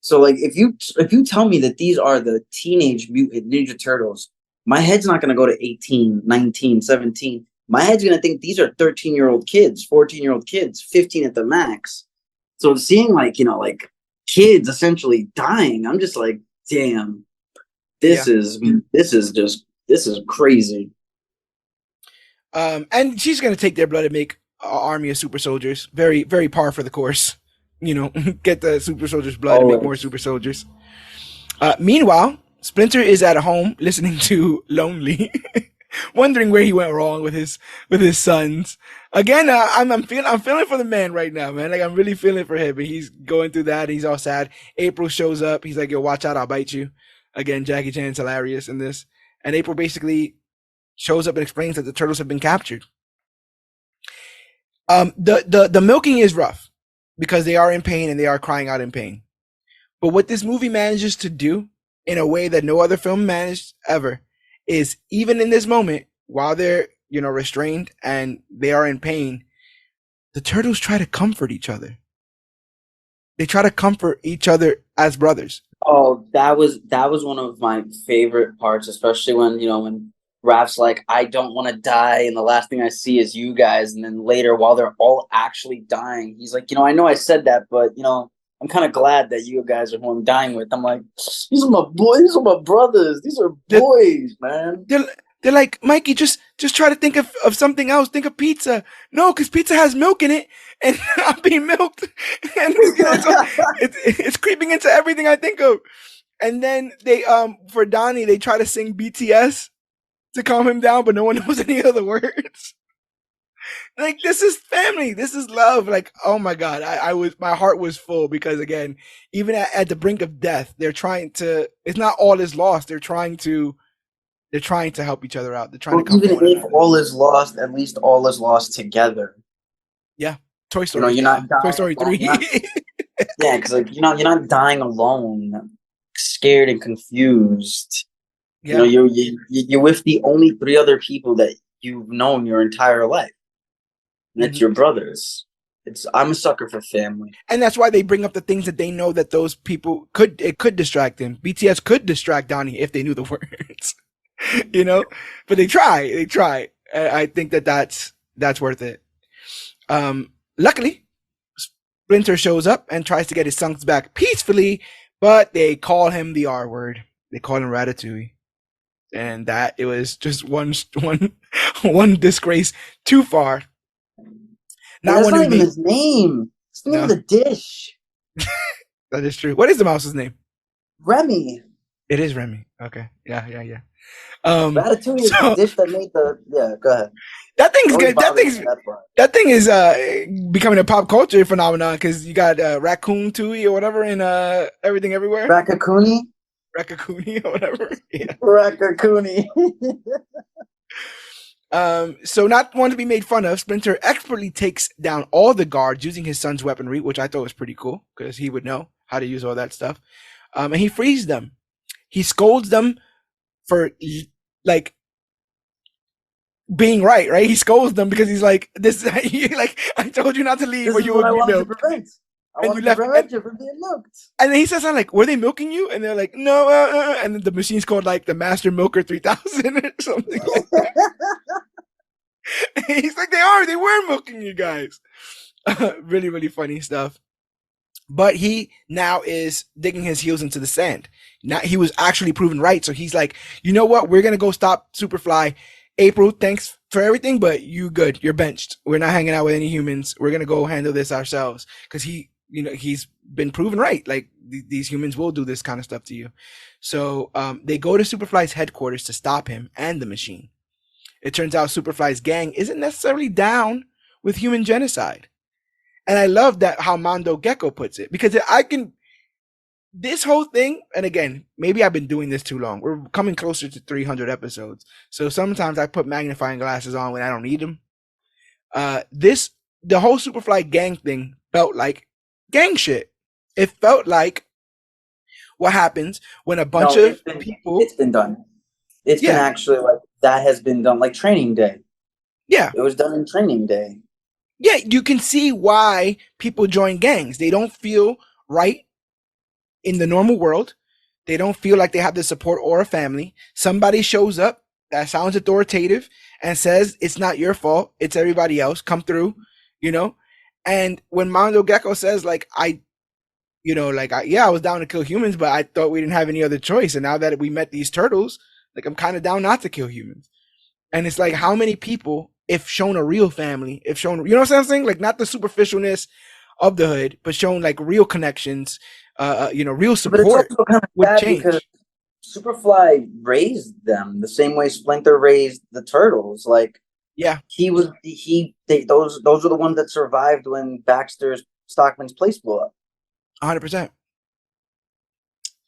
So like if you tell me that these are the Teenage Mutant Ninja Turtles, my head's not going to go to 18, 19, 17. My head's going to think these are 13-year-old kids, 14-year-old kids, 15 at the max. So seeing like kids essentially dying, I'm just like, damn, this is crazy. And she's going to take their blood and make an army of super soldiers. Very, very par for the course. You know, get the super soldiers' blood and make more super soldiers. Meanwhile, Splinter is at home listening to Lonely, wondering where he went wrong with his sons. Again, I'm feeling for the man right now, man. Like I'm really feeling for him. But he's going through that. He's all sad. April shows up. He's like, "Yo, watch out! I'll bite you." Again, Jackie Chan's hilarious in this. And April basically shows up and explains that the turtles have been captured. The milking is rough because they are in pain and they are crying out in pain. But what this movie manages to do in a way that no other film managed ever is even in this moment, while they're, restrained and they are in pain, the turtles try to comfort each other. They try to comfort each other as brothers. Oh, that was one of my favorite parts, especially when Raph's like, I don't want to die, and the last thing I see is you guys, and then later while they're all actually dying, he's like, I know I said that, but I'm kind of glad that you guys are who I'm dying with. I'm like, these are my boys. These are my brothers. These are boys, man. They're like, Mikey, just try to think of something else. Think of pizza. No, because pizza has milk in it, and I'm being milked. And so it's creeping into everything I think of. And then they for Donnie, they try to sing BTS to calm him down, but no one knows any of the words. Like, this is family. This is love. Like, oh my God. My heart was full because again, even at the brink of death, they're trying to, it's not all is lost. They're trying to help each other out. They're trying to even if all is lost, at least all is lost together. Yeah. Toy Story. You're not Toy Story 3. Yeah. Cause you're not dying alone, scared and confused. Yeah. You're with the only 3 other people that you've known your entire life. And it's your brothers. I'm a sucker for family. And that's why they bring up the things that they know that those people could distract them. BTS could distract Donnie if they knew the words. But they try. I think that's worth it. Luckily, Splinter shows up and tries to get his sons back peacefully, but they call him the R word. They call him Ratatouille. And that it was just one disgrace too far. That's not even his name. It's the name of the dish. That is true. What is the mouse's name? Remy. It is Remy. Okay. Yeah. Ratatouille is the dish that made the. Yeah, go ahead. That thing's good. That thing is becoming a pop culture phenomenon because you got Raccoon Tooie or whatever in Everything Everywhere. Raccoonie or whatever. Yeah. Raccoonie. So not one to be made fun of, Splinter expertly takes down all the guards using his son's weaponry, which I thought was pretty cool because he would know how to use all that stuff. And he frees them. He scolds them for like being right? He scolds them because he's like, "This, like, I told you not to leave, or you would be milked." And you left, from being milked. And then he says, "I'm like, were they milking you?" And they're like, "No." And then the machine's called like the Master Milker 3000 or something like that. He's like, they were milking you guys. Really, really funny stuff. But he now is digging his heels into the sand. Now he was actually proven right. So he's like, you know what? We're going to go stop Superfly. April, thanks for everything, but you good. You're benched. We're not hanging out with any humans. We're going to go handle this ourselves. Cause he's been proven right. Like these humans will do this kind of stuff to you. So, they go to Superfly's headquarters to stop him and the machine. It turns out Superfly's gang isn't necessarily down with human genocide. And I love that how Mondo Gecko puts it, because this whole thing, and again, maybe I've been doing this too long. We're coming closer to 300 episodes. So sometimes I put magnifying glasses on when I don't need them. The whole Superfly gang thing felt like gang shit. It felt like what happens when a bunch of people. It's been done. It's been actually like that has been done, like Training Day. Yeah. It was done in Training Day. Yeah, you can see why people join gangs. They don't feel right in the normal world. They don't feel like they have the support or a family. Somebody shows up that sounds authoritative and says, it's not your fault. It's everybody else. Come through, And when Mondo Gecko says, like, I was down to kill humans, but I thought we didn't have any other choice. And now that we met these turtles, like, I'm kind of down not to kill humans. And it's like, how many people, if shown a real family, if shown, you know what I'm saying? Like, not the superficialness of the hood, but shown like real connections, real support would change. Because Superfly raised them the same way Splinter raised the turtles. Like, yeah, those are the ones that survived when Baxter's Stockman's place blew up. 100%.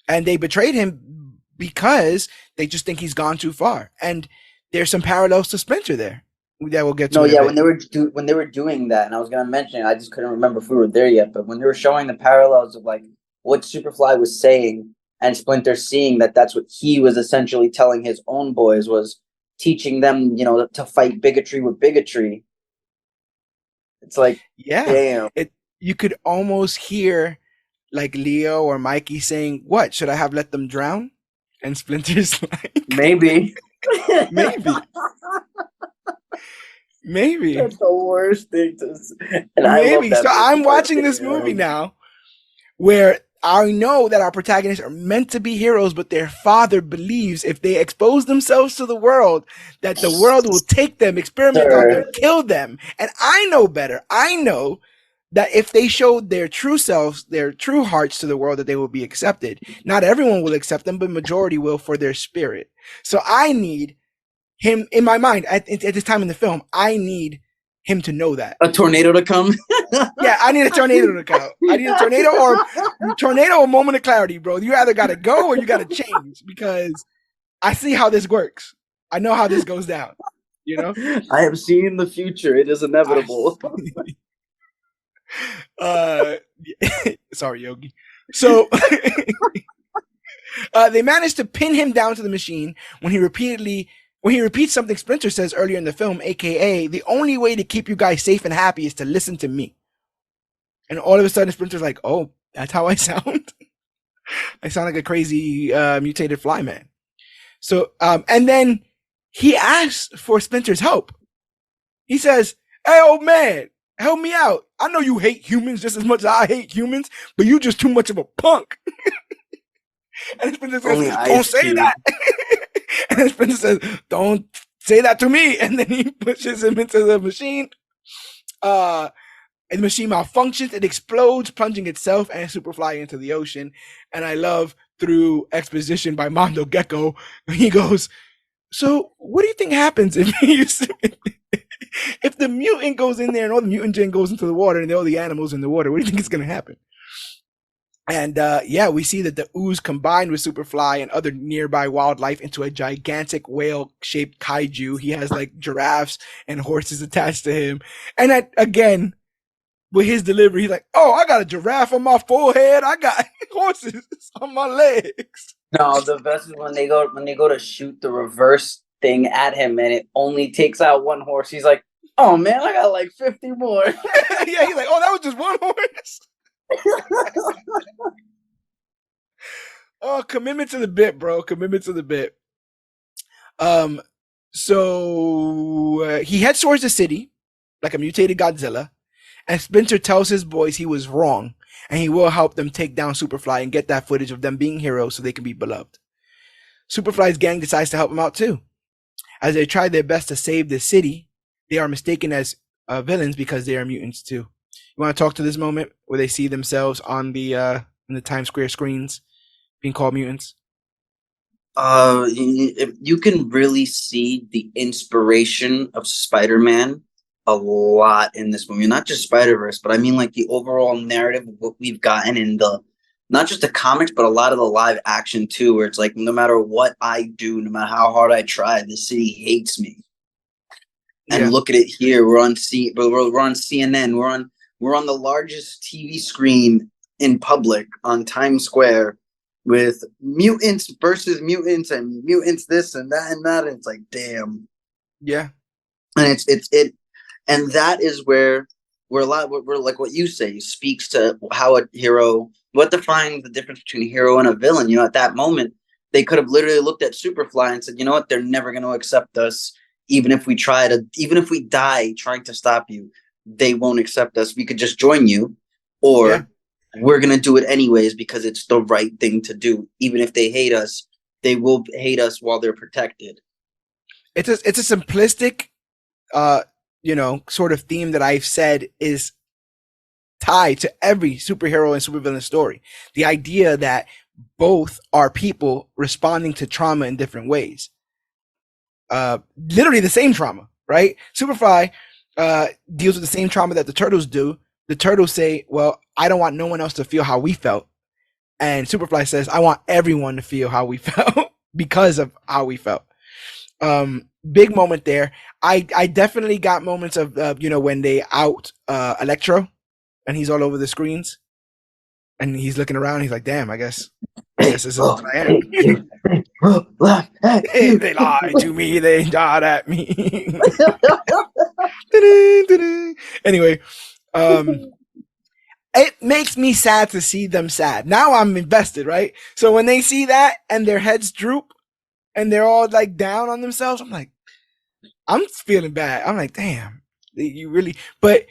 And they betrayed him because they just think he's gone too far. And there's some parallels to Splinter there that we'll get to. No, yeah, when they were doing that, and I was gonna mention it, I just couldn't remember if we were there yet. But when they were showing the parallels of like what Superfly was saying, and Splinter seeing that's what he was essentially telling his own boys, was teaching them, to fight bigotry with bigotry. It's like, damn. You could almost hear like Leo or Mikey saying, "What should I have let them drown?" And Splinter's like, maybe. Maybe that's the worst thing to say. And maybe. So I'm watching this movie now where I know that our protagonists are meant to be heroes, but their father believes if they expose themselves to the world, that the world will take them, experiment on them, kill them. And I know better. I know that if they showed their true selves, their true hearts to the world, that they will be accepted. Not everyone will accept them, but majority will for their spirit. So I need him in my mind at this time in the film. I need him to know that. A tornado to come? Yeah, I need a tornado to come. I need a tornado or moment of clarity, bro. You either got to go or you got to change, because I see how this works. I know how this goes down. I have seen the future. It is inevitable. Sorry, Yogi. So they managed to pin him down to the machine when he repeats something Splinter says earlier in the film, aka the only way to keep you guys safe and happy is to listen to me. And all of a sudden Splinter's like, oh, that's how I sound. I sound like a crazy mutated fly man. So and then he asks for Splinter's help. He says, "Hey, old man, help me out. I know you hate humans just as much as I hate humans, but you just too much of a punk." And Splinter says, "Don't say that." And Splinter says, "Don't say that to me." And then he pushes him into the machine. And the machine malfunctions. It explodes, plunging itself and Superfly into the ocean. And I love, through exposition by Mondo Gecko, he goes, "So what do you think happens if the mutant goes in there and all the mutant gen goes into the water and all the animals in the water? What do you think is going to happen?" And we see that the ooze combined with Superfly and other nearby wildlife into a gigantic whale-shaped kaiju. He has like giraffes and horses attached to him. And again, with his delivery, he's like, "Oh, I got a giraffe on my forehead. I got horses on my legs." No, the best is when they go to shoot the reverse thing at him and it only takes out one horse. He's like, "Oh man, I got like 50 more." Yeah, he's like, "Oh, that was just one horse." Oh, commitment to the bit, bro. Commitment to the bit. So he heads towards the city like a mutated Godzilla, and Splinter tells his boys he was wrong and he will help them take down Superfly and get that footage of them being heroes so they can be beloved. Superfly's gang decides to help him out too. As they try their best to save the city, they are mistaken as villains because they are mutants too. You want to talk to this moment where they see themselves on the in the Times Square screens being called mutants? You can really see the inspiration of Spider-Man a lot in this movie. Not just Spider-Verse, but I mean like the overall narrative of what we've gotten in the, not just the comics, but a lot of the live action too, where it's like, no matter what I do, no matter how hard I try, the city hates me. And look at it here. We're on CNN. We're on the largest TV screen in public on Times Square with mutants versus mutants and mutants this and that and that. And it's like, damn. Yeah. And it and that is where we're like what you say speaks to how a hero, what defines the difference between a hero and a villain. You know, at that moment, they could have literally looked at Superfly and said, you know what, they're never going to accept us. Even if we die trying to stop you, they won't accept us. We could just join you, or we're going to do it anyways because it's the right thing to do. Even if they hate us, they will hate us while they're protected. It's a simplistic, sort of theme that I've said is tied to every superhero and supervillain story. The idea that both are people responding to trauma in different ways. Literally the same trauma, right? Superfly deals with the same trauma that the Turtles do. The Turtles say, well, I don't want no one else to feel how we felt. And Superfly says, I want everyone to feel how we felt because of how we felt. Big moment there. I definitely got moments of, when they out Electro and he's all over the screens and he's looking around. He's like, damn, I guess this is what I am. They lied to me. They died at me. Anyway, it makes me sad to see them sad. Now I'm invested, right? So when they see that and their heads droop and they're all like down on themselves, I'm feeling bad. I'm like, damn, you really, but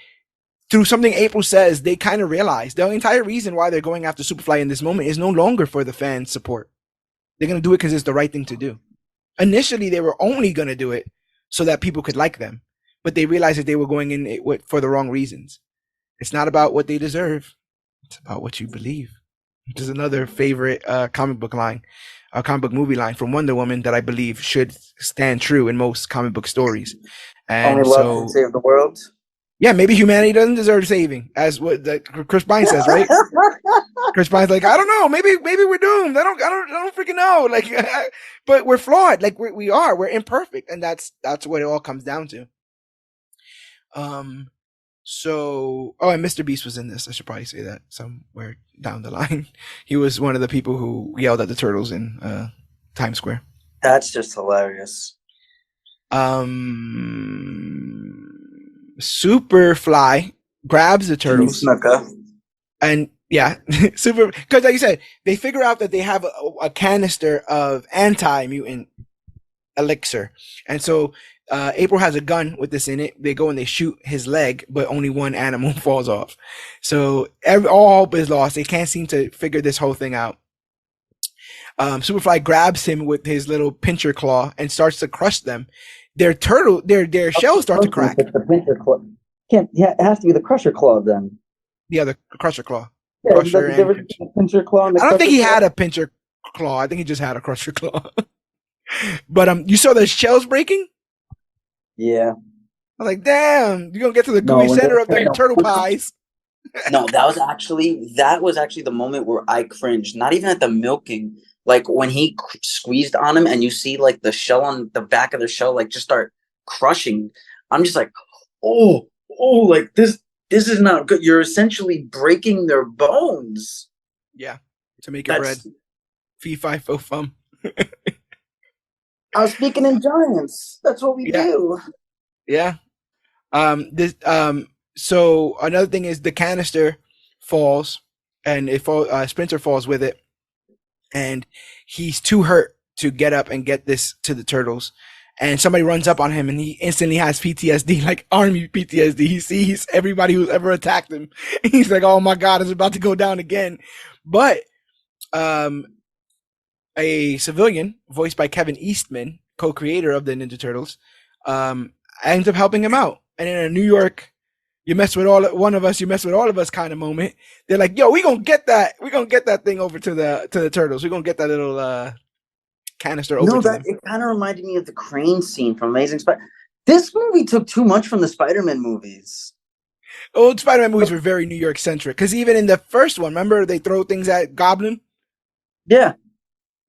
through something April says, they kind of realize the entire reason why they're going after Superfly in this moment is no longer for the fan support. They're going to do it because it's the right thing to do. Initially, they were only going to do it so that people could like them, but they realized that they were going in it for the wrong reasons. It's not about what they deserve. It's about what you believe. Which is another favorite comic book movie line from Wonder Woman that I believe should stand true in most comic book stories. And only love can save the world. Yeah, maybe humanity doesn't deserve saving, as what Chris Pine says, right? Chris Pine's like, I don't know, maybe we're doomed. I don't freaking know. Like, but we're flawed. Like we're imperfect, and that's what it all comes down to. And Mr. Beast was in this. I should probably say that somewhere down the line. He was one of the people who yelled at the Turtles in Times Square. That's just hilarious. Superfly grabs the Turtles. And because like you said, they figure out that they have a canister of anti-mutant elixir. And so April has a gun with this in it. They go and they shoot his leg, but only one animal falls off. So all hope is lost. They can't seem to figure this whole thing out. Superfly grabs him with his little pincher claw and starts to crush them. Their shells start to crack. The pincher claw. It has to be the crusher claw then. Yeah, the crusher claw. Yeah, pincher claw. I don't think he had a pincher claw. I think he just had a crusher claw. But you saw the shells breaking? Yeah. I was like, damn, you're gonna get to the gooey center of the turtle pies. No, that was actually the moment where I cringed. Not even at the milking. Like when he squeezed on him and you see like the shell on the back of the shell like just start crushing. I'm just like, oh, like this is not good. You're essentially breaking their bones. Yeah, to make it red. Fee, fi, fo, fum. I was speaking in giants. That's what we do. Yeah. So another thing is the canister falls and Splinter falls with it. And he's too hurt to get up and get this to the Turtles. and somebody runs up on him and he instantly has PTSD, like army PTSD. He sees everybody who's ever attacked him. He's like, oh my God, it's about to go down again. But a civilian voiced by Kevin Eastman, co-creator of the Ninja Turtles, ends up helping him out. And in a New York, you mess with one of us, you mess with all of us kind of moment, they're like, yo, we're gonna get that thing over to the turtles. We're gonna get that little canister over to them. It kind of reminded me of the crane scene from Amazing Spider. This movie took too much from the Spider-Man movies. Old Spider-Man movies were very New York centric, because even in the first one, remember they throw things at Goblin? Yeah.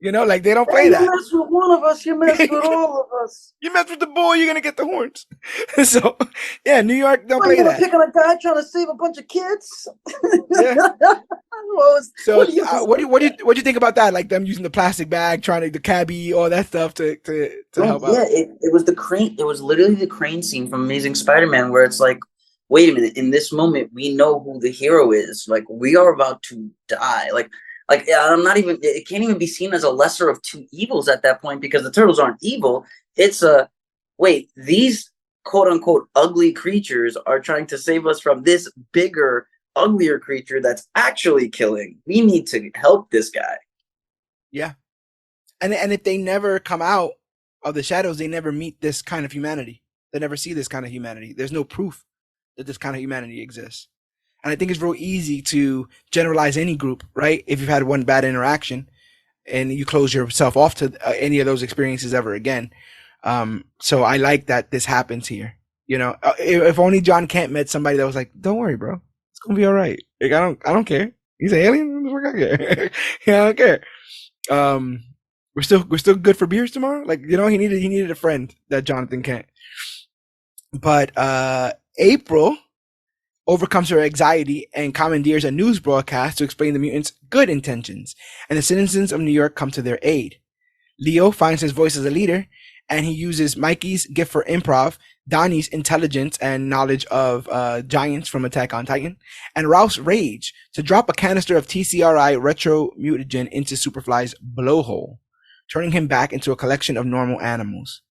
You know, like they don't play that. You mess with one of us, you mess with all of us. You mess with the boy, you're gonna get the horns. So, yeah, New York don't play that. Pick on a guy trying to save a bunch of kids. Yeah. So, what do you think about that? Like them using the plastic bag, the cabbie, all that stuff to help out. Yeah, it was the crane. It was literally the crane scene from Amazing Spider-Man, where it's like, wait a minute, in this moment, we know who the hero is. Like, we are about to die. Like I'm not even. It can't even be seen as a lesser of two evils at that point, because the turtles aren't evil. It's these quote unquote ugly creatures are trying to save us from this bigger, uglier creature that's actually killing. We need to help this guy. Yeah, and if they never come out of the shadows, they never meet this kind of humanity. They never see this kind of humanity. There's no proof that this kind of humanity exists. And I think it's real easy to generalize any group, right? If you've had one bad interaction and you close yourself off to any of those experiences ever again. So I like that this happens here. You know, if only John Kent met somebody that was like, don't worry, bro. It's going to be all right. Like, I don't care. He's an alien. I care. Yeah, I don't care. We're still good for beers tomorrow. Like, you know, he needed a friend, that Jonathan Kent. But, April overcomes her anxiety and commandeers a news broadcast to explain the mutants' good intentions, and the citizens of New York come to their aid. Leo finds his voice as a leader, and he uses Mikey's gift for improv, Donnie's intelligence and knowledge of giants from Attack on Titan, and Ralph's rage to drop a canister of TCRI retro mutagen into Superfly's blowhole, turning him back into a collection of normal animals.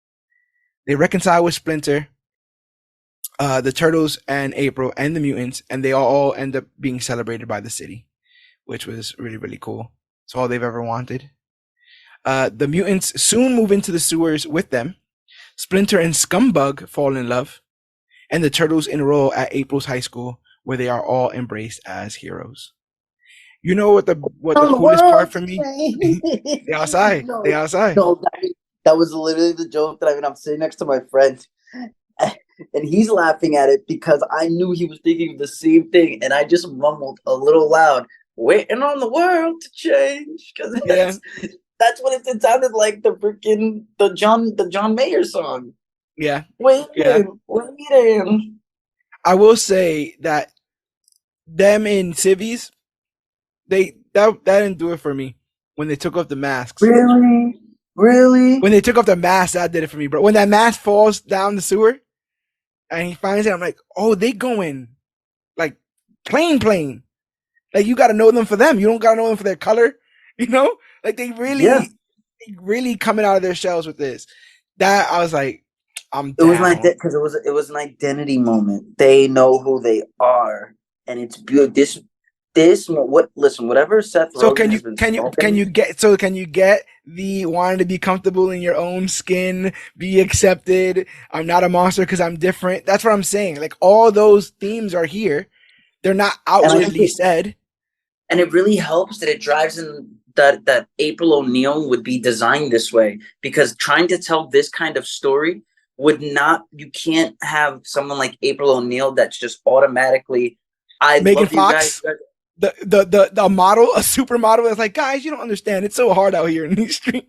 They reconcile with Splinter, the Turtles and April and the mutants, and they all end up being celebrated by the city, which was really, really cool. It's all they've ever wanted. The mutants soon move into the sewers with them. Splinter and Scumbug fall in love, and the Turtles enroll at April's high school, where they are all embraced as heroes. You know what the coolest part for me? They outside. They outside. No, that was literally the joke that I'm sitting next to my friend. And he's laughing at it because I knew he was thinking of the same thing, and I just mumbled a little loud, "Waiting on the world to change," because that's what it sounded like. The John Mayer song. Yeah, waiting. I will say that them in civvies, that didn't do it for me when they took off the masks. Really? When they took off the mask, that did it for me, bro. When that mask falls down the sewer, and he finds it, I'm like, oh, they going like plain. Like, you got to know them for them. You don't got to know them for their color. You know, like they really coming out of their shells with this. That I was like, I'm down. It was like that because it was an identity moment. They know who they are, and it's beautiful. Whatever Seth Rogen. So can you get the wanting to be comfortable in your own skin, be accepted? I'm not a monster because I'm different. That's what I'm saying. Like, all those themes are here. They're not outwardly said. And it really helps that it drives in that April O'Neil would be designed this way, because trying to tell this kind of story you can't have someone like April O'Neil that's just automatically Megan Fox. The model, a supermodel that's like, guys, you don't understand. It's so hard out here in these streets.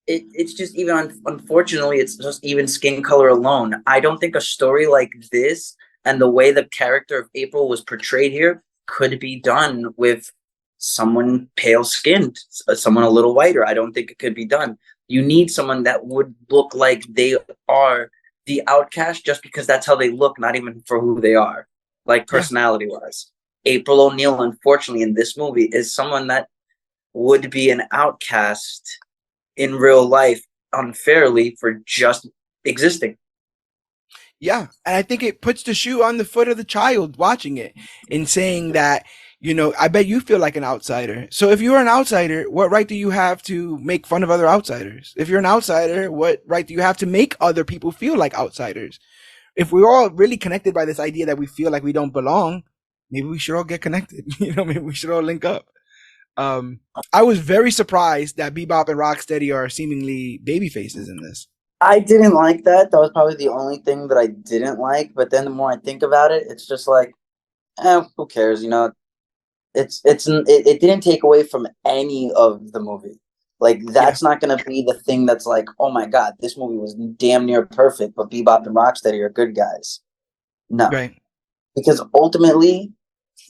It's just unfortunately, it's just even skin color alone. I don't think a story like this and the way the character of April was portrayed here could be done with someone pale skinned, someone a little whiter. I don't think it could be done. You need someone that would look like they are the outcast just because that's how they look, not even for who they are, like personality wise. April O'Neil, unfortunately, in this movie is someone that would be an outcast in real life unfairly for just existing. Yeah, and I think it puts the shoe on the foot of the child watching it in saying that, I bet you feel like an outsider. So if you're an outsider, what right do you have to make fun of other outsiders? If you're an outsider, what right do you have to make other people feel like outsiders? If we're all really connected by this idea that we feel like we don't belong, maybe we should all get connected. Maybe we should all link up. I was very surprised that Bebop and Rocksteady are seemingly baby faces in this. I didn't like that. That was probably the only thing that I didn't like. But then the more I think about it, it's just like, who cares? It didn't take away from any of the movie. Like, that's not going to be the thing that's like, oh my God, this movie was damn near perfect, but Bebop and Rocksteady are good guys. No. Right. Because ultimately,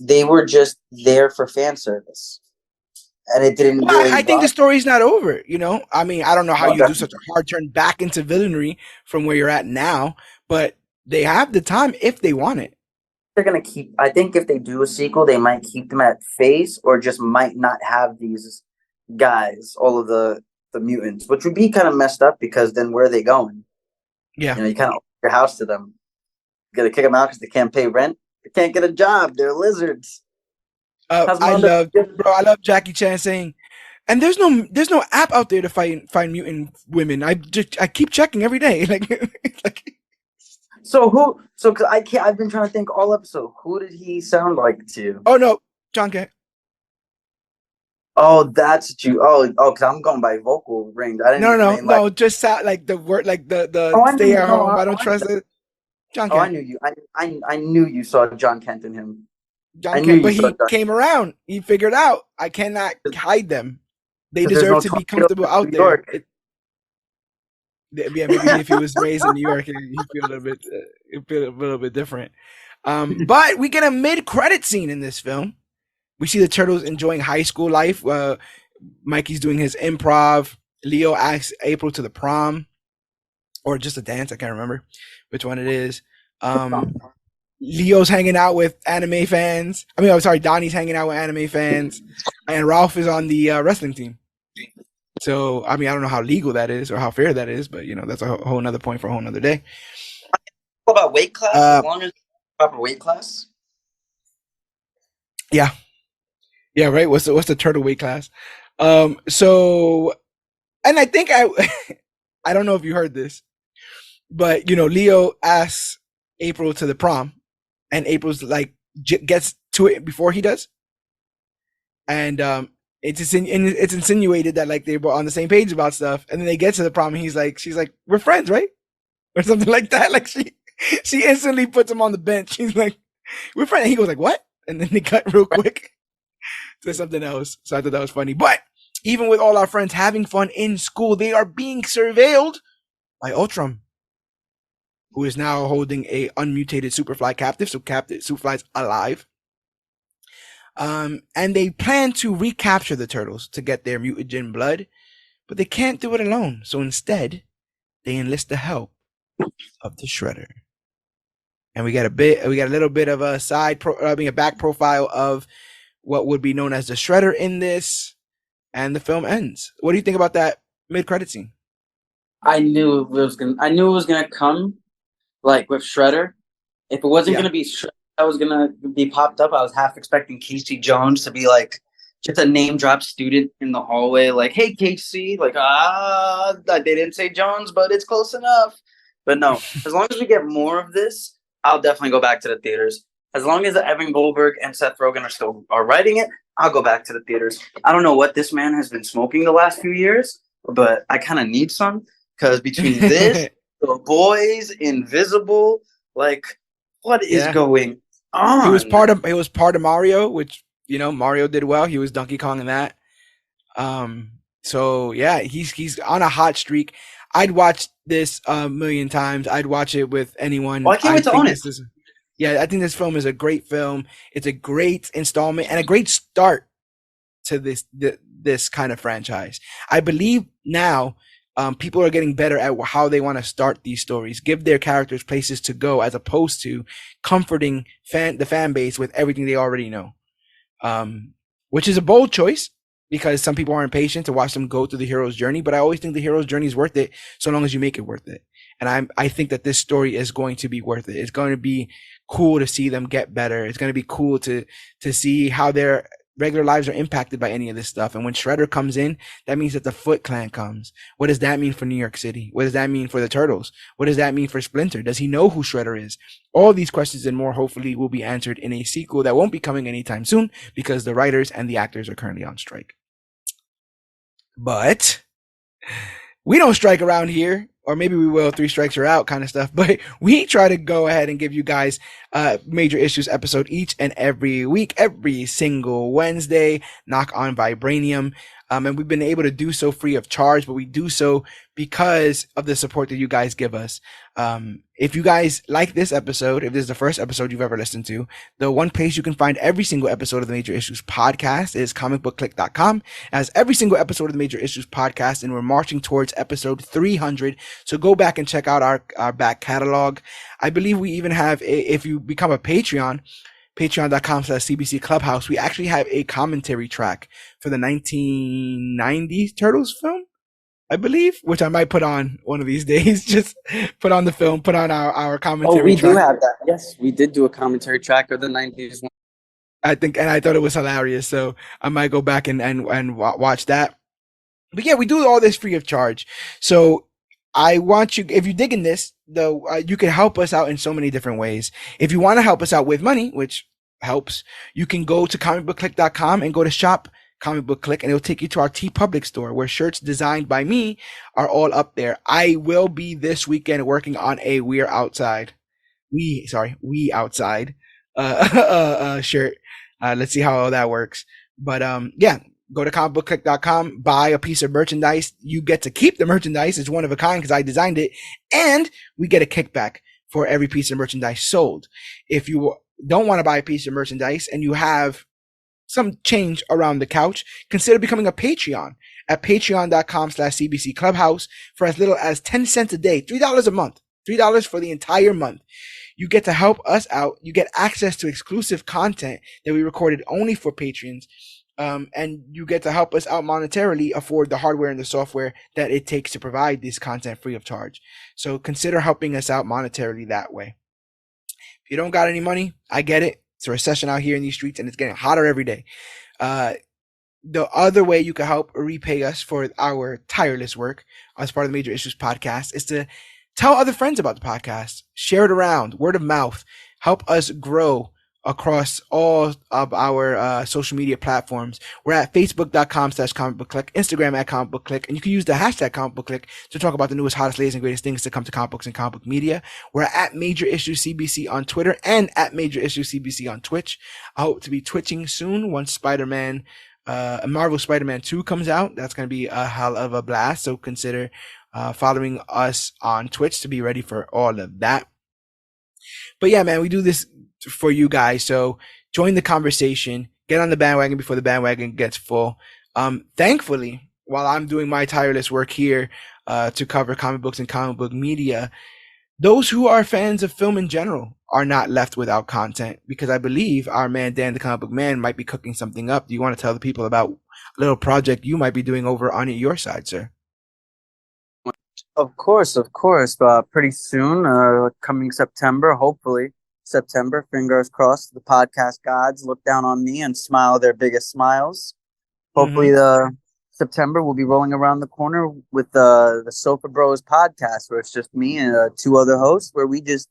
they were just there for fan service. And it didn't really I think the story's not over, I mean, I don't know how you do such a hard turn back into villainy from where you're at now, but they have the time if they want it. They're going to keep, I think if they do a sequel, they might keep them at face or just might not have these guys, all of the mutants, which would be kind of messed up because then where are they going? Yeah. You kind of open your house to them. You got to kick them out because they can't pay rent. They can't get a job. They're lizards. I love Jackie Chan saying, and there's no app out there to find mutant women. I keep checking every day. Cause I've been trying to think all episode. Who did he sound like to you? Oh no, John Kent. Oh, that's what you. Cause I'm going by vocal range. I didn't. No. Just sound like the word, like the stay at home. I don't trust it. John Kent. I knew you. I knew you saw John Kent in him. John Kent, but he came around. He figured out I cannot hide them. They deserve to be comfortable out there. Maybe if he was raised in New York, he'd feel a little bit different. But we get a mid-credit scene in this film. We see the turtles enjoying high school life. Mikey's doing his improv. Leo asks April to the prom, or just a dance. I can't remember which one it is. Leo's hanging out with anime fans. Donnie's hanging out with anime fans, and Ralph is on the wrestling team. So, I don't know how legal that is or how fair that is, but that's a whole nother point for a whole nother day. What about weight class? As long as proper weight class. Yeah, right. What's the turtle weight class? So, and I think I don't know if you heard this, but Leo asks April to the prom. And April's like gets to it before he does, and it's insinuated that like they were on the same page about stuff, and then they get to the prom, and she's like, we're friends, right, or something like that. Like she instantly puts him on the bench. She's like, we're friends. And he goes like, what? And then they cut real quick to something else. So I thought that was funny. But even with all our friends having fun in school, they are being surveilled by Ultram, who is now holding a unmutated Superfly captive. So Superfly's alive. And they plan to recapture the turtles to get their mutagen blood, but they can't do it alone. So instead, they enlist the help of the Shredder. And we got a little bit of a back profile of what would be known as the Shredder in this, and the film ends. What do you think about that mid-credit scene? I knew it was gonna come. Like with Shredder, if it wasn't going to be Shredder that was going to be popped up, I was half expecting Casey Jones to be like just a name drop student in the hallway, like, hey, Casey, like, they didn't say Jones, but it's close enough. But no, as long as we get more of this, I'll definitely go back to the theaters. As long as Evan Goldberg and Seth Rogen are writing it, I'll go back to the theaters. I don't know what this man has been smoking the last few years, but I kind of need some, because between this, The Boys, Invisible, like, what is going on? He was part of Mario, which Mario did well. He was Donkey Kong in that. So yeah, he's on a hot streak. I'd watch this a million times. I'd watch it with anyone. I can't wait to own it. I think this film is a great film. It's a great installment and a great start to this kind of franchise. I believe now. People are getting better at how they want to start these stories, give their characters places to go, as opposed to comforting the fan base with everything they already know. Which is a bold choice, because some people aren't patient to watch them go through the hero's journey. But I always think the hero's journey is worth it so long as you make it worth it. And I think that this story is going to be worth it. It's going to be cool to see them get better. It's going to be cool to see how their regular lives are impacted by any of this stuff. And when Shredder comes in, that means that the Foot Clan comes. What does that mean for New York City? What does that mean for the Turtles? What does that mean for Splinter? Does he know who Shredder is? All these questions and more hopefully will be answered in a sequel that won't be coming anytime soon because the writers and the actors are currently on strike. But we don't strike around here. Or maybe we will, 3 strikes are out kind of stuff. But we try to go ahead and give you guys Major Issues episode each and every week, every single Wednesday. Knock on Vibranium. And we've been able to do so free of charge, but we do so because of the support that you guys give us. If you guys like this episode, if this is the first episode you've ever listened to, the one place you can find every single episode of the Major Issues podcast is ComicBookClique.com. As every single episode of the Major Issues podcast, and we're marching towards episode 300. So go back and check out our back catalog. I believe we even have, if you become a Patreon, patreon.com/CBC Clubhouse, we actually have a commentary track for the 1990s Turtles film, I believe, which I might put on one of these days. Just put on the film, put on our commentary. Oh, we track. do have that. Yes, we did do a commentary track of the 90s one. I think, and I thought it was hilarious, so I might go back and watch that. But yeah, we do all this free of charge. So I want you, if you're digging this, though, you can help us out in so many different ways. If you want to help us out with money, which helps, you can go to comicbookclique.com and go to shop Comic Book Clique, and it'll take you to our Public store where shirts designed by me are all up there. I will be this weekend working on a We Outside shirt. Let's see how all that works. But yeah, go to comicbookclique.com, buy a piece of merchandise. You get to keep the merchandise. It's one of a kind because I designed it, and we get a kickback for every piece of merchandise sold. If you don't want to buy a piece of merchandise and you have some change around the couch, consider becoming a Patreon at patreon.com/CBC Clubhouse for as little as 10 cents a day, $3 a month, $3 for the entire month. You get to help us out. You get access to exclusive content that we recorded only for patrons. And you get to help us out monetarily afford the hardware and the software that it takes to provide this content free of charge. So consider helping us out monetarily that way. If you don't got any money, I get it. It's a recession out here in these streets and it's getting hotter every day. The other way you can help repay us for our tireless work as part of the Major Issues podcast is to tell other friends about the podcast, share it around, word of mouth, help us grow across all of our social media platforms. We're at facebook.com/comicbookclique, Instagram at comicbookclique, and you can use the hashtag comicbookclique to talk about the newest, hottest, latest, and greatest things to come to comic books and comic book media. We're at Major Issues CBC on Twitter and at Major Issues CBC on Twitch. I hope to be twitching soon once Spider-Man, Marvel Spider-Man 2 comes out. That's going to be a hell of a blast. So consider following us on Twitch to be ready for all of that. But yeah, man, we do this for you guys. So join the conversation, get on the bandwagon before the bandwagon gets full. Thankfully, while I'm doing my tireless work here to cover comic books and comic book media, those who are fans of film in general are not left without content, because I believe our man Dan the Comic Book Man might be cooking something up. Do you want to tell the people about a little project you might be doing over on your side, sir? Of course. Pretty soon, coming September, hopefully. September, fingers crossed, the podcast gods look down on me and smile their biggest smiles. Hopefully September we'll be rolling around the corner with the Sofa Bros podcast, where it's just me and 2 other hosts, where we just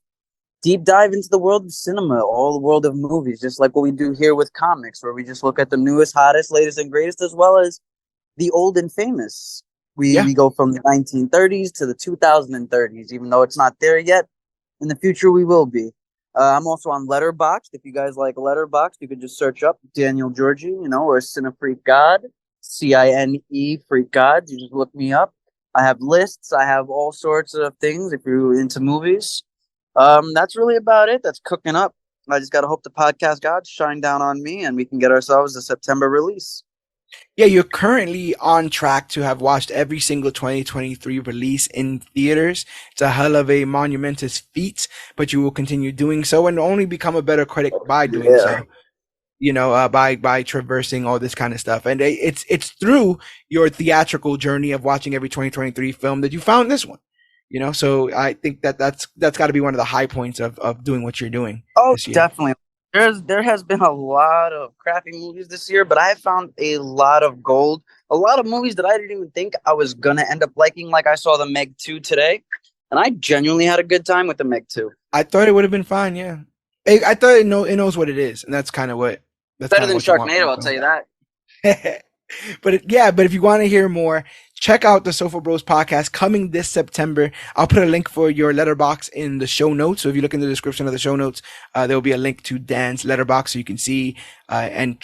deep dive into the world of cinema, all the world of movies, just like what we do here with comics, where we just look at the newest, hottest, latest, and greatest, as well as the old and famous. We go from the 1930s to the 2030s, even though it's not there yet. In the future, we will be. I'm also on Letterboxd. If you guys like Letterboxd, you can just search up Daniel Georgie, or Cinefreak God, CINE Freak God. You just look me up. I have lists. I have all sorts of things if you're into movies. That's really about it. That's cooking up. I just got to hope the podcast gods shine down on me and we can get ourselves a September release. Yeah, you're currently on track to have watched every single 2023 release in theaters. It's a hell of a monumentous feat, but you will continue doing so and only become a better critic by doing so. by traversing all this kind of stuff. And it's through your theatrical journey of watching every 2023 film that you found this one. So I think that's got to be one of the high points of doing what you're doing. Oh, definitely. There has been a lot of crappy movies this year, but I found a lot of gold. A lot of movies that I didn't even think I was gonna end up liking. Like I saw the Meg 2 today, and I genuinely had a good time with the Meg 2. I thought it would have been fine. Yeah, I thought it knows what it is, and that's kind of what. That's better than Sharknado, I'll tell you that. But if you want to hear more, check out the Sofa Bros podcast coming this September. I'll put a link for your Letterboxd in the show notes. So if you look in the description of the show notes, there will be a link to Dan's Letterboxd so you can see and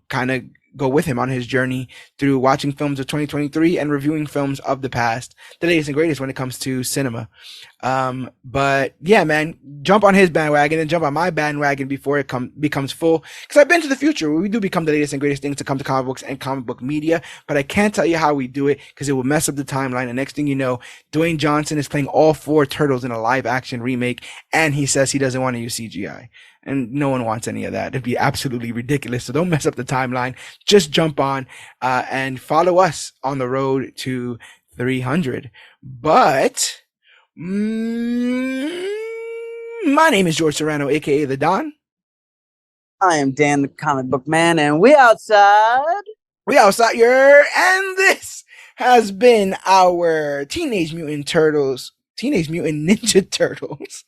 kind of go with him on his journey through watching films of 2023 and reviewing films of the past, the latest and greatest when it comes to cinema. But yeah, man, jump on his bandwagon and jump on my bandwagon before it becomes full. Because I've been to the future where we do become the latest and greatest things to come to comic books and comic book media, but I can't tell you how we do it because it will mess up the timeline. And next thing you know, Dwayne Johnson is playing all 4 turtles in a live action remake, and he says he doesn't want to use CGI. And no one wants any of that. It'd be absolutely ridiculous. So don't mess up the timeline. Just jump on and follow us on the road to 300. But my name is George Serrano, a.k.a. The Don. I am Dan the Comic Book Man, and we outside. We outside here. And this has been our Teenage Mutant Ninja Turtles.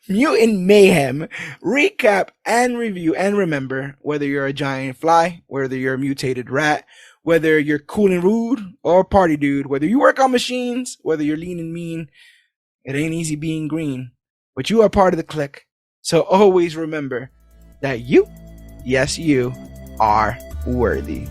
Mutant Mayhem recap and review. And remember, whether you're a giant fly, whether you're a mutated rat, whether you're cool and rude or a party dude, whether you work on machines, whether you're lean and mean, it ain't easy being green, but you are part of the clique. So always remember that you, yes, you are worthy.